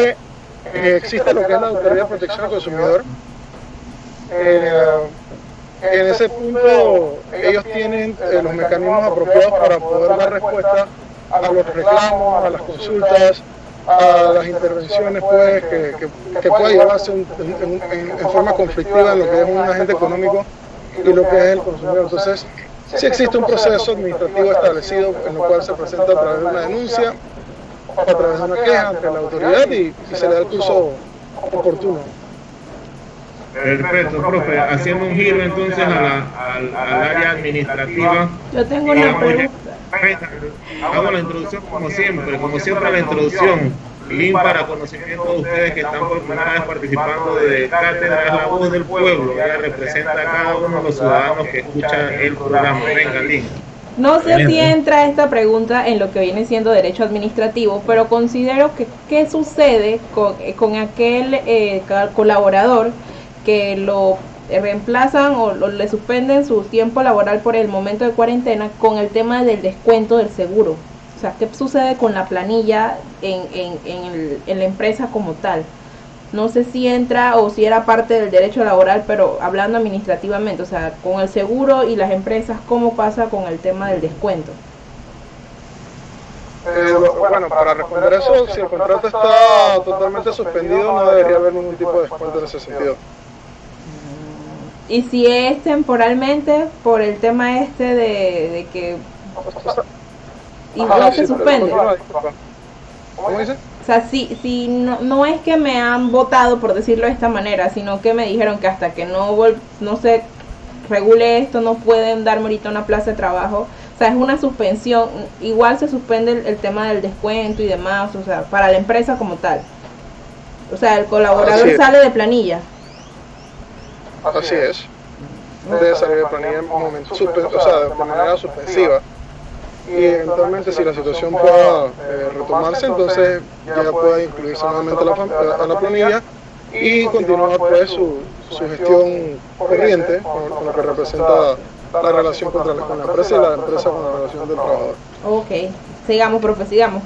que existe lo que es la Autoridad de Protección al Consumidor. En ese punto ellos tienen los mecanismos apropiados para poder dar respuesta a los reclamos, a las consultas, a las intervenciones pues, que pueda llevarse en forma conflictiva en lo que es un agente económico y lo que es el consumidor. Entonces, sí existe un proceso administrativo establecido en lo cual se presenta a través de una denuncia o a través de una queja ante la autoridad y se le da el curso oportuno. Perfecto, profe. Haciendo un giro entonces al área administrativa. Yo tengo una pregunta. Hago la introducción como siempre la introducción. Link para conocimiento de ustedes que están por primera vez participando de Cátedra es la voz del pueblo. Ella representa a cada uno de los ciudadanos que escuchan el programa. Venga, Link. No sé si entra esta pregunta en lo que viene siendo derecho administrativo, pero considero que qué sucede con aquel colaborador que lo reemplazan o le suspenden su tiempo laboral por el momento de cuarentena con el tema del descuento del seguro. O sea, ¿qué sucede con la planilla en la empresa como tal? No sé si entra o si era parte del derecho laboral, pero hablando administrativamente, o sea, con el seguro y las empresas, ¿cómo pasa con el tema del descuento? Bueno, para responder eso, si el contrato está totalmente suspendido, no debería haber ningún tipo de descuento en ese sentido. Y si es temporalmente, por el tema de que igual se suspende. ¿Cómo dice? O sea, si no es que me han votado, por decirlo de esta manera, sino que me dijeron que hasta que no se regule esto, no pueden darme ahorita una plaza de trabajo. O sea, es una suspensión. Igual se suspende el tema del descuento y demás, o sea, para la empresa como tal. O sea, el colaborador sale de planilla. Así es. Debe salir de planilla en momento, de manera suspensiva. Y eventualmente, si la situación pueda retomarse, entonces ya puede incluirse nuevamente a la planilla y continuar pues su gestión corriente con lo que representa la relación con la empresa y la empresa con la relación del trabajador. Ok, sigamos, profe, sigamos.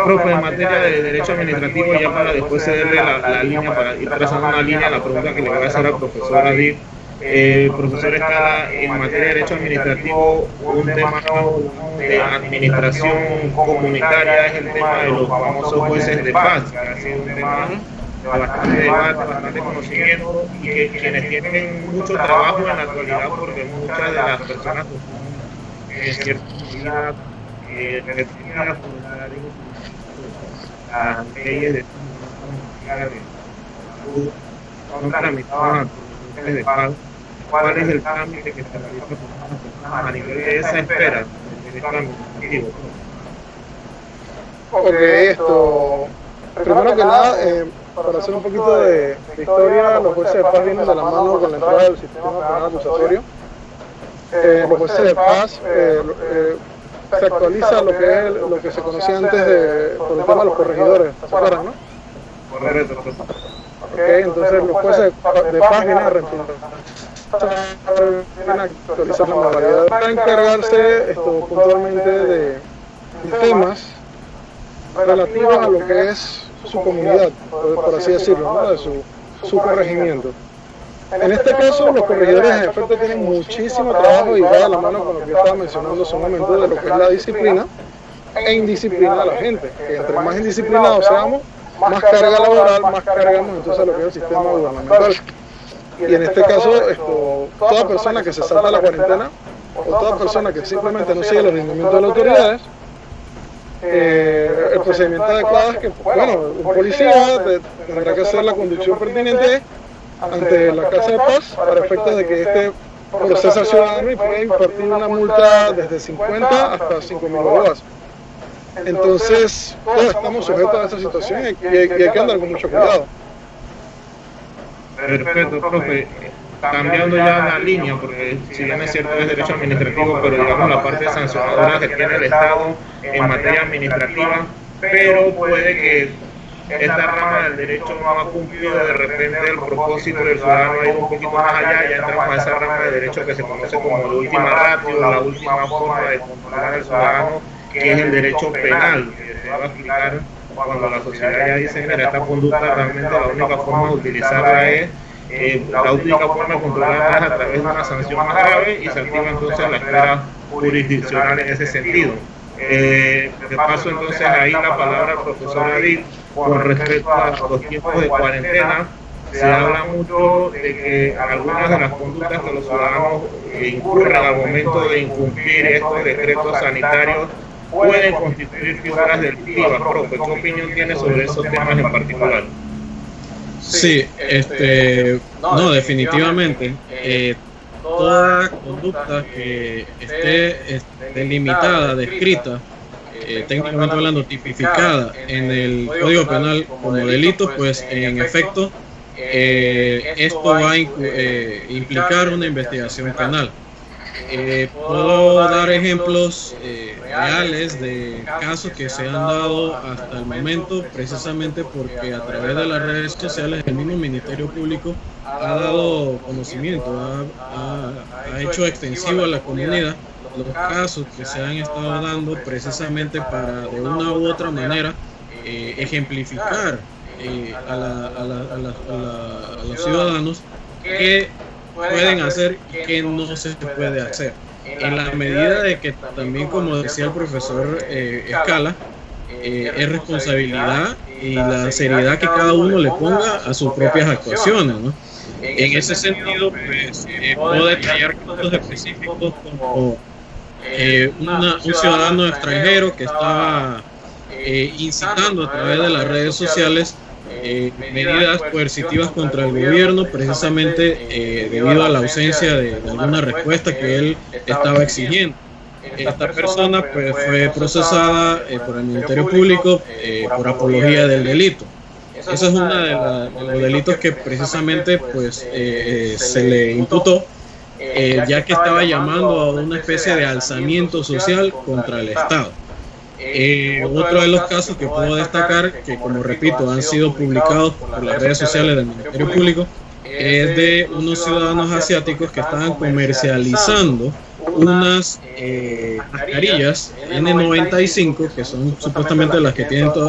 Profe, en materia de derecho administrativo, ya para después cederle la línea, para ir trazando una línea a la pregunta que le voy a hacer al profesor Adib. Profesor Escala, en materia de derecho administrativo, un tema de administración comunitaria es el tema de los famosos jueces de paz, que ha sido un tema de bastante debate, bastante conocimiento, y que quienes tienen mucho trabajo en la actualidad, porque muchas de las personas en cierta medida reprimidas por las leyes de salud son tramitadas por jueces de paz. ¿Cuál es el cambio que se realiza por las personas a nivel de esa esfera del derecho administrativo? Ok, esto, primero que nada, para hacer un poquito de historia, los jueces de paz vienen de la mano con la entrada del sistema penal acusatorio. Los jueces de paz se actualiza lo que se conocía antes por el tema de los corregidores, ¿se acuerdan, no? Correcto. Ok, entonces los jueces de paz vienen a reemplazar, vienen a actualizar la modalidad para encargarse puntualmente de temas relativos a lo que es su comunidad, por así decirlo, ¿no? De su corregimiento. En este caso, los corregidores en efecto tienen muchísimo trabajo y va de la mano con lo que yo estaba mencionando hace un momento de lo que es la disciplina e indisciplina de la gente. Que entre más indisciplinados seamos, más carga laboral, más cargamos entonces lo que es el sistema gubernamental. Y en este caso, toda persona que se salta la cuarentena o toda persona que simplemente no sigue los lineamientos de las autoridades, el procedimiento adecuado es que, bueno, un policía tendrá que hacer la conducción pertinente ante la Casa de Paz para efectos de que este procese al ciudadano y puede impartir una multa desde 50 hasta 5.000 bolívares. Entonces, todos estamos sujetos a esta situación y hay que andar con mucho cuidado. Perfecto, profe. Cambiando ya la línea, porque si bien es cierto es derecho administrativo, pero digamos la parte sancionadora que tiene el Estado en materia administrativa, pero puede que esta rama del derecho no ha cumplido de repente el propósito del ciudadano, ha ido un poquito más allá, ya entramos a esa rama de derecho que se conoce como la última ratio, la última forma de controlar al ciudadano, que es el derecho penal, que se va a aplicar cuando la sociedad ya dice, mira, esta conducta realmente la única forma de utilizarla es la única forma de controlarla es a través de una sanción más grave y se activa entonces la esfera jurisdiccional en ese sentido. Le paso entonces ahí la palabra al profesor Adib con respecto a los tiempos de cuarentena. Se habla mucho de que algunas de las conductas que los ciudadanos incurren al momento de incumplir estos decretos sanitarios pueden constituir figuras delictivas. Profe, ¿qué opinión tiene sobre esos temas en particular? Sí, no, definitivamente. Toda conducta que esté delimitada, descrita, técnicamente hablando, tipificada en el Código Penal como delito, pues en efecto esto va a implicar una investigación penal. Puedo dar ejemplos reales de casos que se han dado hasta el momento, precisamente porque a través de las redes sociales el mismo Ministerio Público ha dado conocimiento, ha hecho extensivo a la comunidad los casos que se han estado dando precisamente para de una u otra manera ejemplificar a los ciudadanos que pueden hacer y que no se puede hacer, en la medida de que también, como decía el profesor Escala, es responsabilidad y la seriedad que cada uno le ponga a sus propias actuaciones, ¿no? En ese sentido, pues, puedo detallar casos específicos como un ciudadano extranjero que estaba incitando a través de las redes sociales medidas coercitivas contra el gobierno, precisamente debido a la ausencia de alguna respuesta que él estaba exigiendo. Esta persona pues fue procesada por el Ministerio Público por apología del delito. Ese es uno de los delitos que precisamente pues se le imputó, ya que estaba llamando a una especie de alzamiento social contra el Estado. Otro de los casos que puedo destacar, que como repito han sido publicados por las redes sociales del Ministerio Público, es de unos ciudadanos asiáticos que estaban comercializando unas mascarillas N95, que son supuestamente las que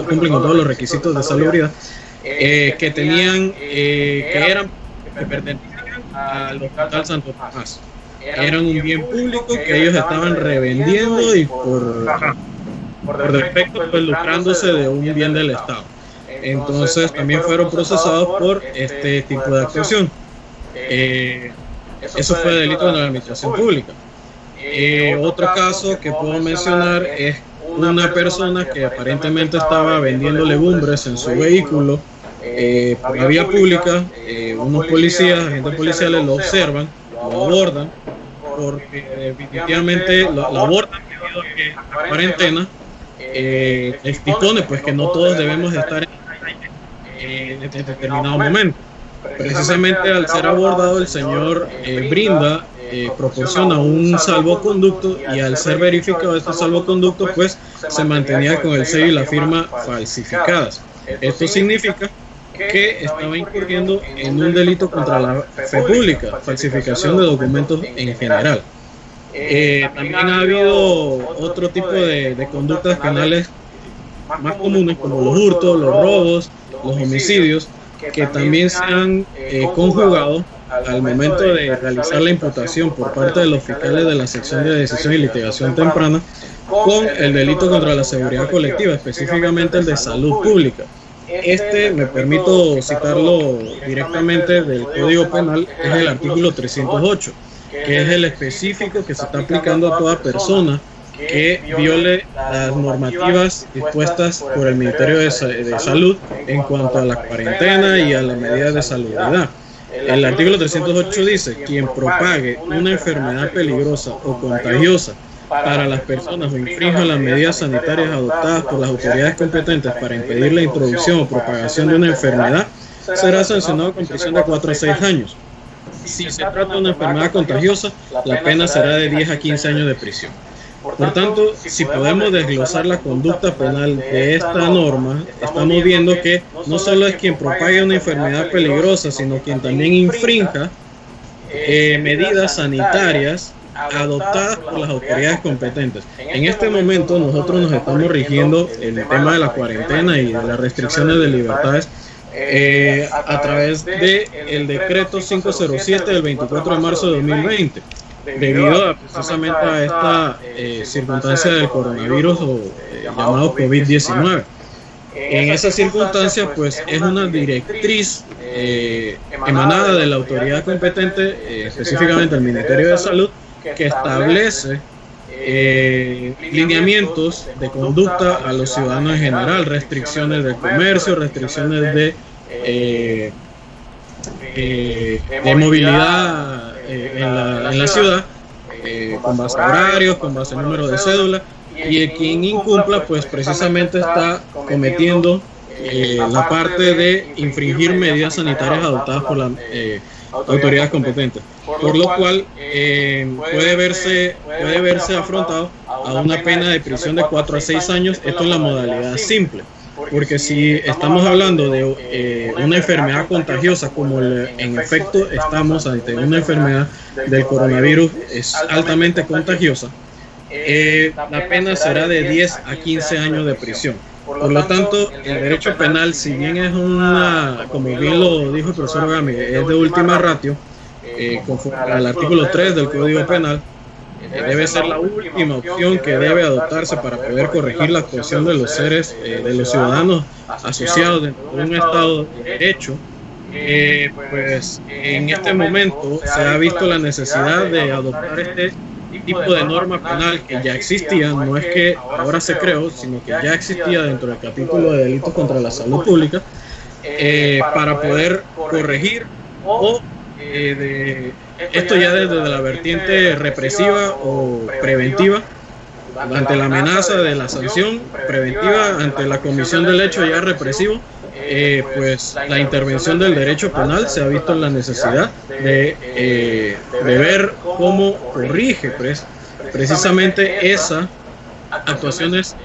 cumplen con todos los requisitos de salubridad, que pertenecían al Hospital Santo Tomás. Eran un bien público que ellos estaban revendiendo y por defecto pues lucrándose de un bien del Estado. Entonces también fueron procesados por este tipo de actuación. Eso fue delito de la administración pública. Otro caso que puedo mencionar es una persona que aparentemente estaba vendiendo legumbres en su vehículo por la vía pública. Unos policías, agentes policiales lo observan, lo abordan, porque definitivamente lo abordan debido a que la cuarentena dispone pues que no todos debemos estar en determinado momento. Precisamente al ser abordado, el señor proporciona un salvoconducto, y al ser verificado este salvoconducto pues se mantenía con el sello y la firma falsificadas. Esto significa que estaba incurriendo en un delito contra la fe pública, falsificación de documentos en general. También ha habido otro tipo de conductas penales más comunes, como los hurtos, los robos, los homicidios, que también se han conjugado al momento de realizar la imputación por parte de los fiscales de la sección de decisión y litigación temprana con el delito contra la seguridad colectiva, específicamente el de salud pública. Me permito citarlo directamente del Código Penal, es el artículo 308, que es el específico que se está aplicando a toda persona que viole las normativas dispuestas por el Ministerio de Salud en cuanto a la cuarentena y a las medidas de salubridad. El artículo 308 dice: quien propague una enfermedad peligrosa o contagiosa para las personas o infrinja las medidas sanitarias adoptadas por las autoridades competentes para impedir la introducción o propagación de una enfermedad, será sancionado con prisión de 4 a 6 años. Si se trata de una enfermedad contagiosa, la pena será de 10 a 15 años de prisión. Por tanto, si podemos desglosar la conducta penal de esta norma, estamos viendo que no solo es quien propague una enfermedad peligrosa, sino quien también infrinja medidas sanitarias adoptadas por las autoridades competentes. En este momento nosotros nos estamos rigiendo el tema de la cuarentena y de las restricciones de libertades a través del decreto 507 del 24 de marzo de 2020, debido precisamente a esta circunstancia del coronavirus llamado COVID-19. En esa circunstancia, pues es una directriz emanada de la autoridad competente, específicamente el Ministerio de Salud, que establece lineamientos de conducta a los ciudadanos en general, restricciones del comercio, restricciones de movilidad en la ciudad, con base a horarios, con base a número de cédula, y quien incumpla pues precisamente está cometiendo la parte de infringir medidas sanitarias adoptadas por las autoridades competentes, por lo cual puede verse afrontado a una pena de prisión de 4 a 6 años, esto en la modalidad simple. Porque si estamos hablando de una enfermedad contagiosa, como en efecto estamos ante una enfermedad del coronavirus, es altamente contagiosa, la pena será de 10 a 15 años de prisión. Por lo tanto, el derecho penal, si bien es como bien lo dijo el profesor Gami, es de última ratio, conforme al artículo 3 del Código Penal, debe ser la última opción que debe adoptarse para poder corregir la actuación de los seres, de los ciudadanos asociados dentro de un Estado de Derecho. Pues en este momento se ha visto la necesidad de adoptar este tipo de norma penal que ya existía, no es que ahora se creó, sino que ya existía dentro del capítulo de delitos contra la salud pública, para poder corregir esto ya desde la vertiente represiva o preventiva, ante la amenaza de la sanción preventiva, ante la comisión del hecho ya represivo, pues la intervención del derecho penal se ha visto en la necesidad de ver cómo corrige precisamente esa actuaciones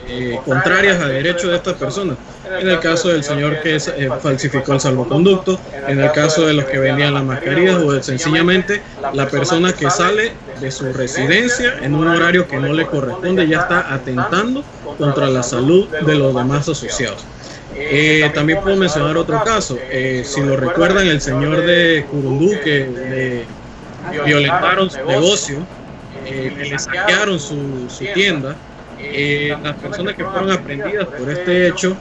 contrarias a derechos de estas personas. En el caso del señor que falsificó el salvoconducto, en el caso de los que vendían las mascarillas, o sencillamente la persona que sale de su residencia en un horario que no le corresponde, ya está atentando contra la salud de los demás asociados. También puedo mencionar otro caso, si lo recuerdan, el señor de Curundú, que le violentaron su negocio, le saquearon su tienda. Las personas que fueron aprehendidas por este hecho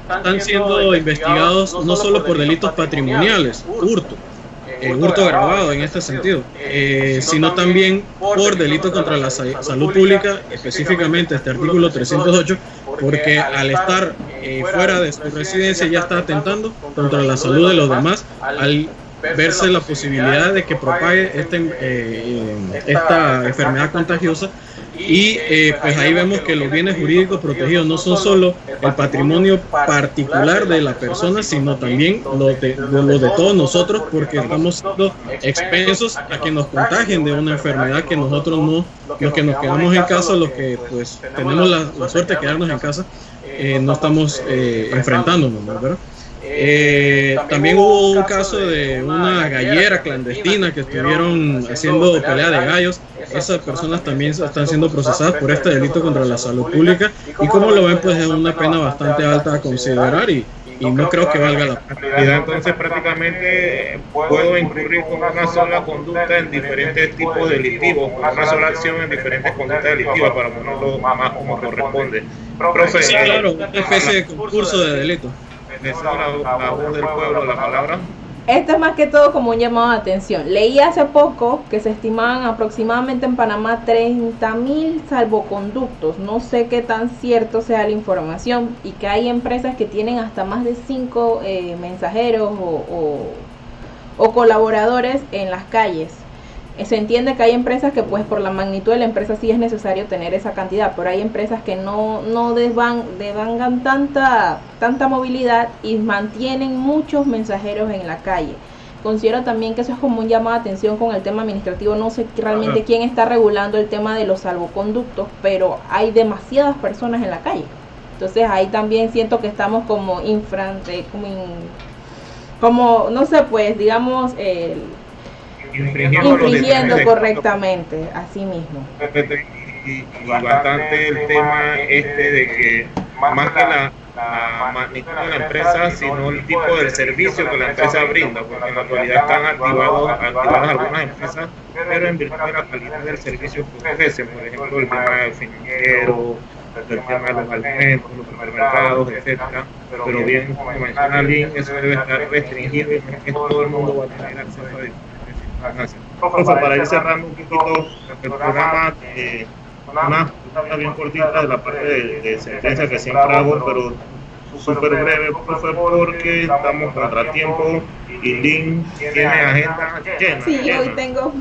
están siendo investigados no solo por delitos patrimoniales, hurto agravado en este sentido, sino también por delitos contra la salud pública, específicamente este artículo 308, porque al estar fuera de su residencia ya está atentando contra la salud de los demás, al verse la posibilidad de que propague esta enfermedad contagiosa. Y pues ahí vemos que los bienes jurídicos protegidos no son solo el patrimonio particular de la persona, sino también los de todos nosotros, porque estamos siendo expensos a que nos contagien de una enfermedad que nosotros no, los que nos quedamos en casa, los que pues tenemos la suerte de quedarnos en casa, no estamos enfrentándonos, ¿verdad? También hubo un caso de una gallera clandestina que estuvieron haciendo pelea de gallos. Esas personas también están siendo procesadas por este delito contra la salud pública, y como lo ven, pues es una pena bastante alta a considerar, y no creo que valga la pena. Entonces prácticamente puedo incurrir con una sola conducta en diferentes tipos delictivos, con una sola acción en diferentes conductas delictivas, para ponerlo más como corresponde. Profe, sí, claro, una especie de concurso de delito. La voz del pueblo, la palabra. Esto es más que todo como un llamado de atención. Leí hace poco que se estimaban aproximadamente en Panamá 30.000 salvoconductos. No sé qué tan cierto sea la información, y que hay empresas que tienen hasta más de 5 mensajeros o colaboradores en las calles. Se entiende que hay empresas que pues por la magnitud de la empresa sí es necesario tener esa cantidad, pero hay empresas que no devangan tanta movilidad y mantienen muchos mensajeros en la calle. Considero también que eso es como un llamado de atención con el tema administrativo. No sé realmente quién está regulando el tema de los salvoconductos, pero hay demasiadas personas en la calle. Entonces ahí también siento que estamos como no sé, pues digamos infringiendo correctamente, así mismo. Y bastante el tema de que más que la magnitud de la empresa, sino el tipo del servicio que la empresa brinda, porque en la actualidad están activadas algunas empresas, pero en virtud de la calidad del servicio que ofrecen, por ejemplo el tema del financiero, el tema de los alimentos, los supermercados, etcétera. Pero bien, como menciona Lynn, eso debe estar restringido, y que todo el mundo va a tener acceso a eso. Profe, para ir cerrando un poquito el programa, una pregunta bien cortita de la parte de sentencia que siempre hago, pero súper breve, profe, porque estamos contratiempo y Lynn tiene agenda llena. Sí, hoy tengo.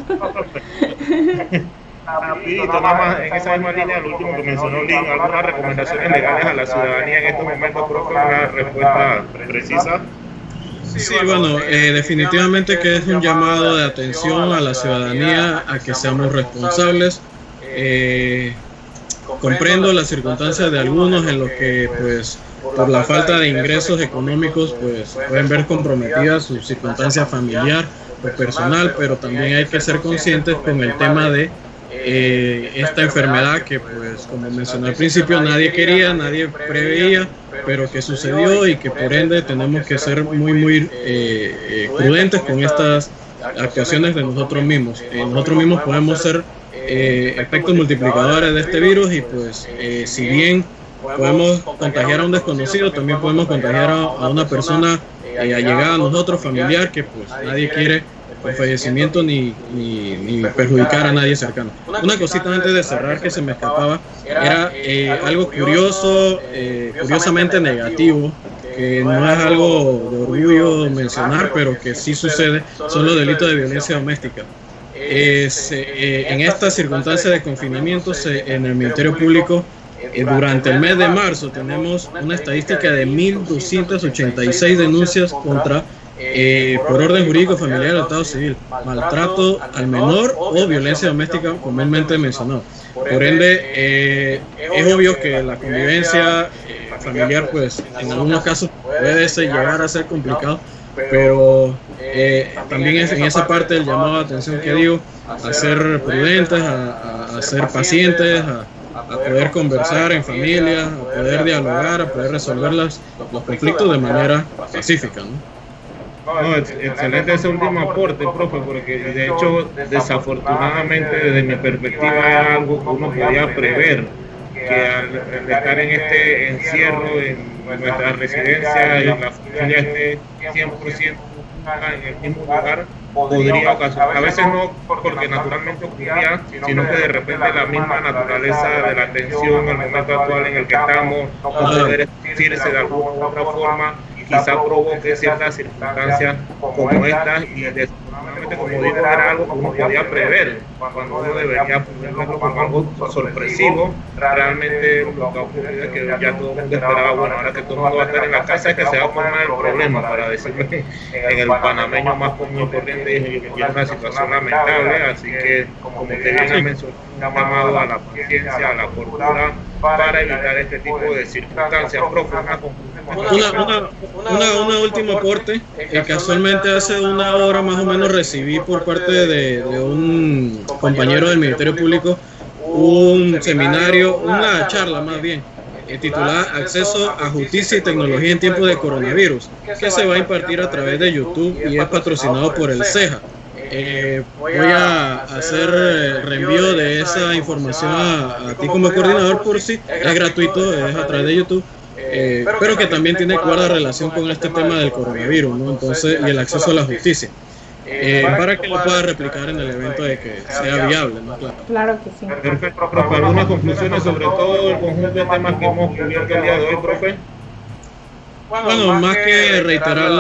Rapidito, nada más en esa misma línea, lo último que mencionó Lynn, algunas recomendaciones legales a la ciudadanía en estos momentos, profe, una respuesta precisa. Sí, bueno, definitivamente que es un llamado de atención a la ciudadanía a que seamos responsables. Comprendo las circunstancias de algunos en los que, pues, por la falta de ingresos económicos, pues, pueden ver comprometida su circunstancia familiar o personal, pero también hay que ser conscientes con el tema de esta enfermedad que, pues, como mencioné al principio, nadie quería, nadie preveía, pero que sucedió, y que por ende tenemos que ser muy prudentes con estas actuaciones de nosotros mismos. Nosotros mismos podemos ser efectos multiplicadores de este virus, y pues si bien podemos contagiar a un desconocido, también podemos contagiar a una persona allegada a nosotros, familiar, que pues nadie quiere el fallecimiento ni perjudicar a nadie cercano. Una cosita antes de cerrar que se me escapaba, era algo curioso, curiosamente negativo, que no es algo de orgullo mencionar, pero que sí sucede, son los delitos de violencia doméstica. En estas circunstancias de confinamiento, en el Ministerio Público, durante el mes de marzo tenemos una estadística de 1.286 denuncias contra por orden jurídico familiar del Estado civil, maltrato al menor o violencia doméstica comúnmente mencionado. Por ende, es obvio que la convivencia familiar, pues en algunos casos puede llegar a ser complicado, pero también es en esa parte el llamado de atención que digo, a ser prudentes, a ser pacientes, a poder conversar en familia, a poder dialogar, a poder resolver los conflictos de manera pacífica, ¿no? No, excelente ese último aporte, profe, porque de hecho, desafortunadamente, desde mi perspectiva, era algo que uno podía prever, que al estar en este encierro, en nuestra residencia, en la familia esté 100% en el mismo lugar, podría ocasionar, a veces no porque naturalmente ocurría, sino que de repente la misma naturaleza de la tensión, el momento actual en el que estamos, no poder decirse de alguna u otra forma, quizá provoque ciertas circunstancias como estas, y desafortunadamente, como digo, era algo que uno podía prever, cuando uno debería verlo como algo sorpresivo. Realmente lo que ha ocurrido es que ya todo el mundo esperaba, bueno, ahora que todo el mundo va a estar en la casa es que se va a formar el problema, para decirlo en el panameño más común y corriente, y es una situación lamentable. Así que, como te bien mencionado, un llamado a la paciencia, a la cordura, para evitar este tipo de circunstancias profundas. Una último aporte. Casualmente hace una hora más o menos recibí por parte de un compañero del Ministerio Público un seminario, una charla más bien, titulada Acceso a Justicia y Tecnología en tiempos de coronavirus, que se va a impartir a través de YouTube y es patrocinado por el CEJA. Voy a hacer reenvío de esa información a ti como coordinador, por si es gratuito, es a través de YouTube. Pero que también tiene clara relación con este tema del coronavirus, ¿no? Entonces, y el acceso a la justicia, para que lo pueda replicar en el evento de que sea viable, ¿no? Claro que sí. Perfecto, profe. ¿Algunas conclusiones sobre todo el conjunto de temas que hemos cubierto el día de hoy, profe? Bueno, más que reiterar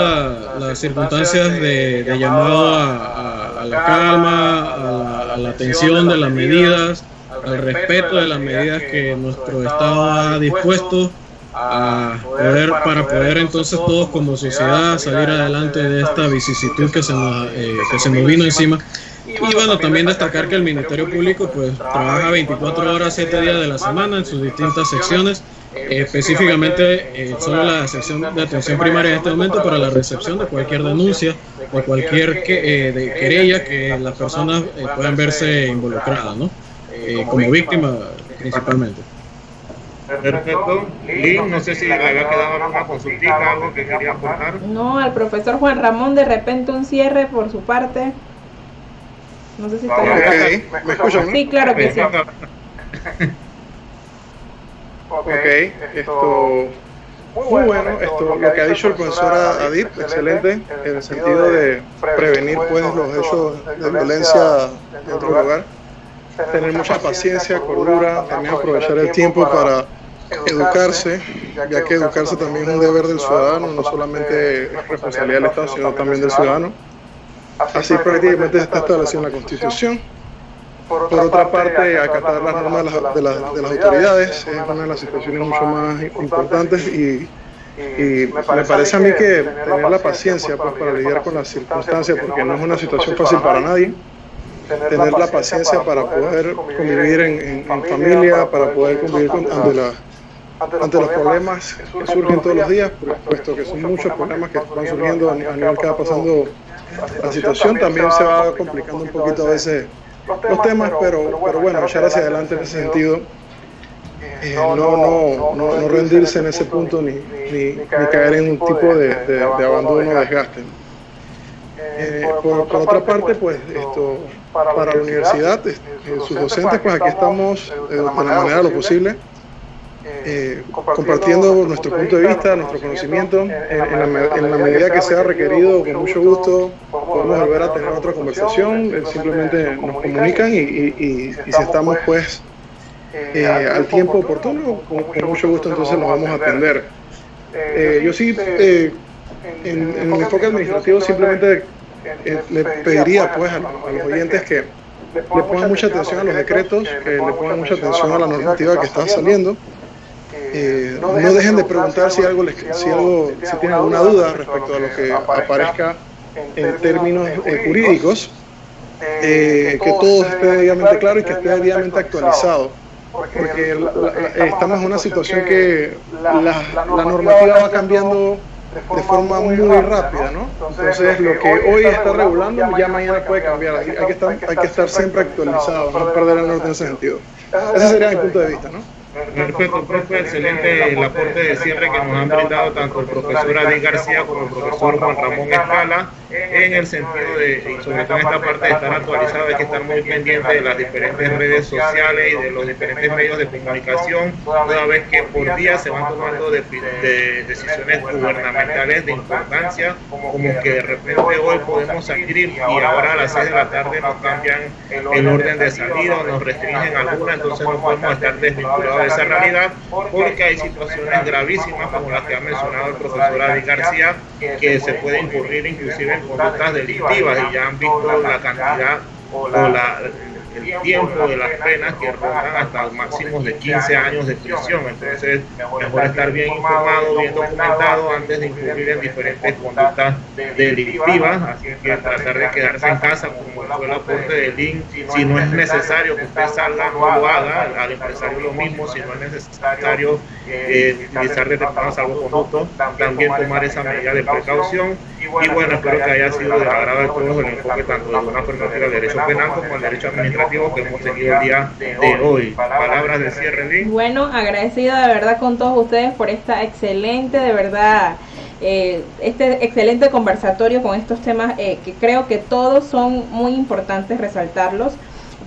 las circunstancias de llamado a la calma, a la atención de las medidas, al respeto de las medidas que nuestro Estado ha dispuesto, para poder entonces todos como sociedad salir adelante de esta vicisitud que se nos vino encima. Y bueno, también destacar que el Ministerio Público pues trabaja 24 horas, 7 días de la semana en sus distintas secciones, específicamente solo la sección de atención primaria en este momento para la recepción de cualquier denuncia o cualquier querella que las personas puedan verse involucradas, ¿no? Como víctimas principalmente. Perfecto. Lynn, no sé si le había quedado alguna consultita, algo que quería aportar. No, al profesor Juan Ramón de repente un cierre por su parte. No sé si está bien. ¿Me escuchan? Sí, claro que sí. Esto muy bueno, lo que ha dicho el profesor Adib, excelente, en el sentido de prevenir pues los hechos de violencia dentro del hogar. Tener mucha paciencia, cordura, también aprovechar el tiempo para educarse, ya que educarse también es un deber del ciudadano, no solamente es responsabilidad del Estado, sino también del ciudadano. Así prácticamente está establecido en la Constitución. Por otra parte, acatar las normas de las autoridades es una de las situaciones mucho más importantes y me parece a mí que tener la paciencia pues, para lidiar con las circunstancias, porque no es una situación fácil para nadie. Tener la paciencia para poder convivir en familia, para poder convivir ante los problemas que surgen todos los días, puesto que son muchos problemas que van surgiendo a nivel que va pasando la situación. También se va complicando un poquito a veces los temas, pero bueno, echar hacia adelante en ese sentido, no rendirse en ese punto ni caer en un tipo de abandono o desgaste. Por otra parte, pues para la universidad, sus docentes, pues aquí estamos de la manera de lo posible, compartiendo nuestro punto de vista, nuestro conocimiento, en la medida que sea requerido, con mucho gusto, podemos volver a tener otra conversación, simplemente nos comunican y si estamos pues al tiempo oportuno, con mucho gusto entonces los vamos a atender. Yo sí, en el enfoque administrativo simplemente le pediría pues a los oyentes que le pongan mucha atención a los decretos, que le pongan mucha atención a la normativa que está saliendo, no dejen de preguntar si tienen alguna duda respecto a lo que aparezca en términos jurídicos, que todo esté debidamente claro y que esté debidamente actualizado, porque estamos en una situación que la normativa va cambiando de forma muy rápida, ¿no? Entonces lo que hoy está regulando ya mañana puede cambiar, hay que estar siempre actualizado, no perder el norte en ese sentido. Ese sería mi punto de vista, ¿no? Perfecto, profe, excelente el aporte de cierre que nos han brindado tanto el profesor Adil García como el profesor Juan Ramón Escala, en el sentido de, y sobre todo en esta parte de estar actualizado, hay que estar muy pendiente de las diferentes redes sociales y de los diferentes medios de comunicación, toda vez que por día se van tomando decisiones gubernamentales de importancia, como que de repente hoy podemos salir y ahora a las 6 de la tarde nos cambian el orden de salida o nos restringen alguna, entonces no podemos estar desvinculados de esa realidad, porque hay situaciones gravísimas como las que ha mencionado el profesor Adil García, que se puede incurrir inclusive en conductas delictivas, y ya han visto la cantidad o el tiempo de las penas que rondan hasta máximos de 15 años de prisión. Entonces, mejor estar bien informado, bien documentado antes de incurrir en diferentes conductas delictivas. Así que tratar de quedarse en casa, como fue el aporte del link. Si no es necesario que usted salga, no lo haga. Al empresario lo mismo, si no es necesario utilizar determinados salvoconductos, también tomar esa medida de precaución. Y bueno, espero que haya sido del agrado de todos el enfoque tanto de una perspectiva del derecho penal como el derecho administrativo que hemos tenido el día de hoy. Palabras de cierre, Lynn. Bueno, agradecida de verdad con todos ustedes por esta excelente, de verdad, este excelente conversatorio con estos temas que creo que todos son muy importantes resaltarlos.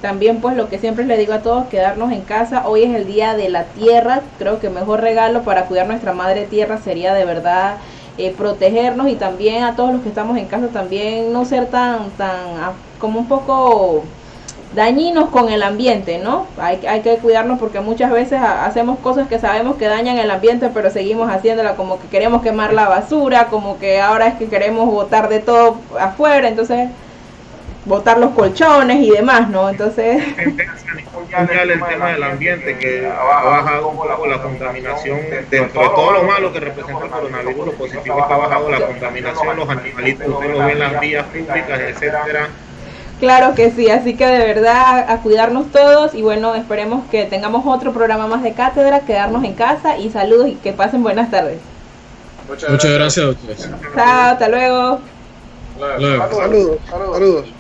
También pues lo que siempre les digo a todos, quedarnos en casa. Hoy es el día de la tierra, creo que el mejor regalo para cuidar nuestra madre tierra sería de verdad protegernos, y también a todos los que estamos en casa también no ser tan como un poco dañinos con el ambiente, ¿no? Hay que cuidarnos, porque muchas veces hacemos cosas que sabemos que dañan el ambiente, pero seguimos haciéndola, como que queremos quemar la basura, como que ahora es que queremos botar de todo afuera, entonces botar los colchones y demás, ¿no? Entonces el tema del ambiente, que ha bajado un poco la contaminación dentro de todo lo malo que representa el coronavirus. Lo positivo es que ha bajado la contaminación, los animalitos usted los ve en las vías públicas, etcétera. Claro que sí, así que de verdad a cuidarnos todos, y bueno, esperemos que tengamos otro programa más de cátedra, quedarnos en casa, y saludos y que pasen buenas tardes. Muchas gracias a ustedes. Chao, hasta luego. Saludos.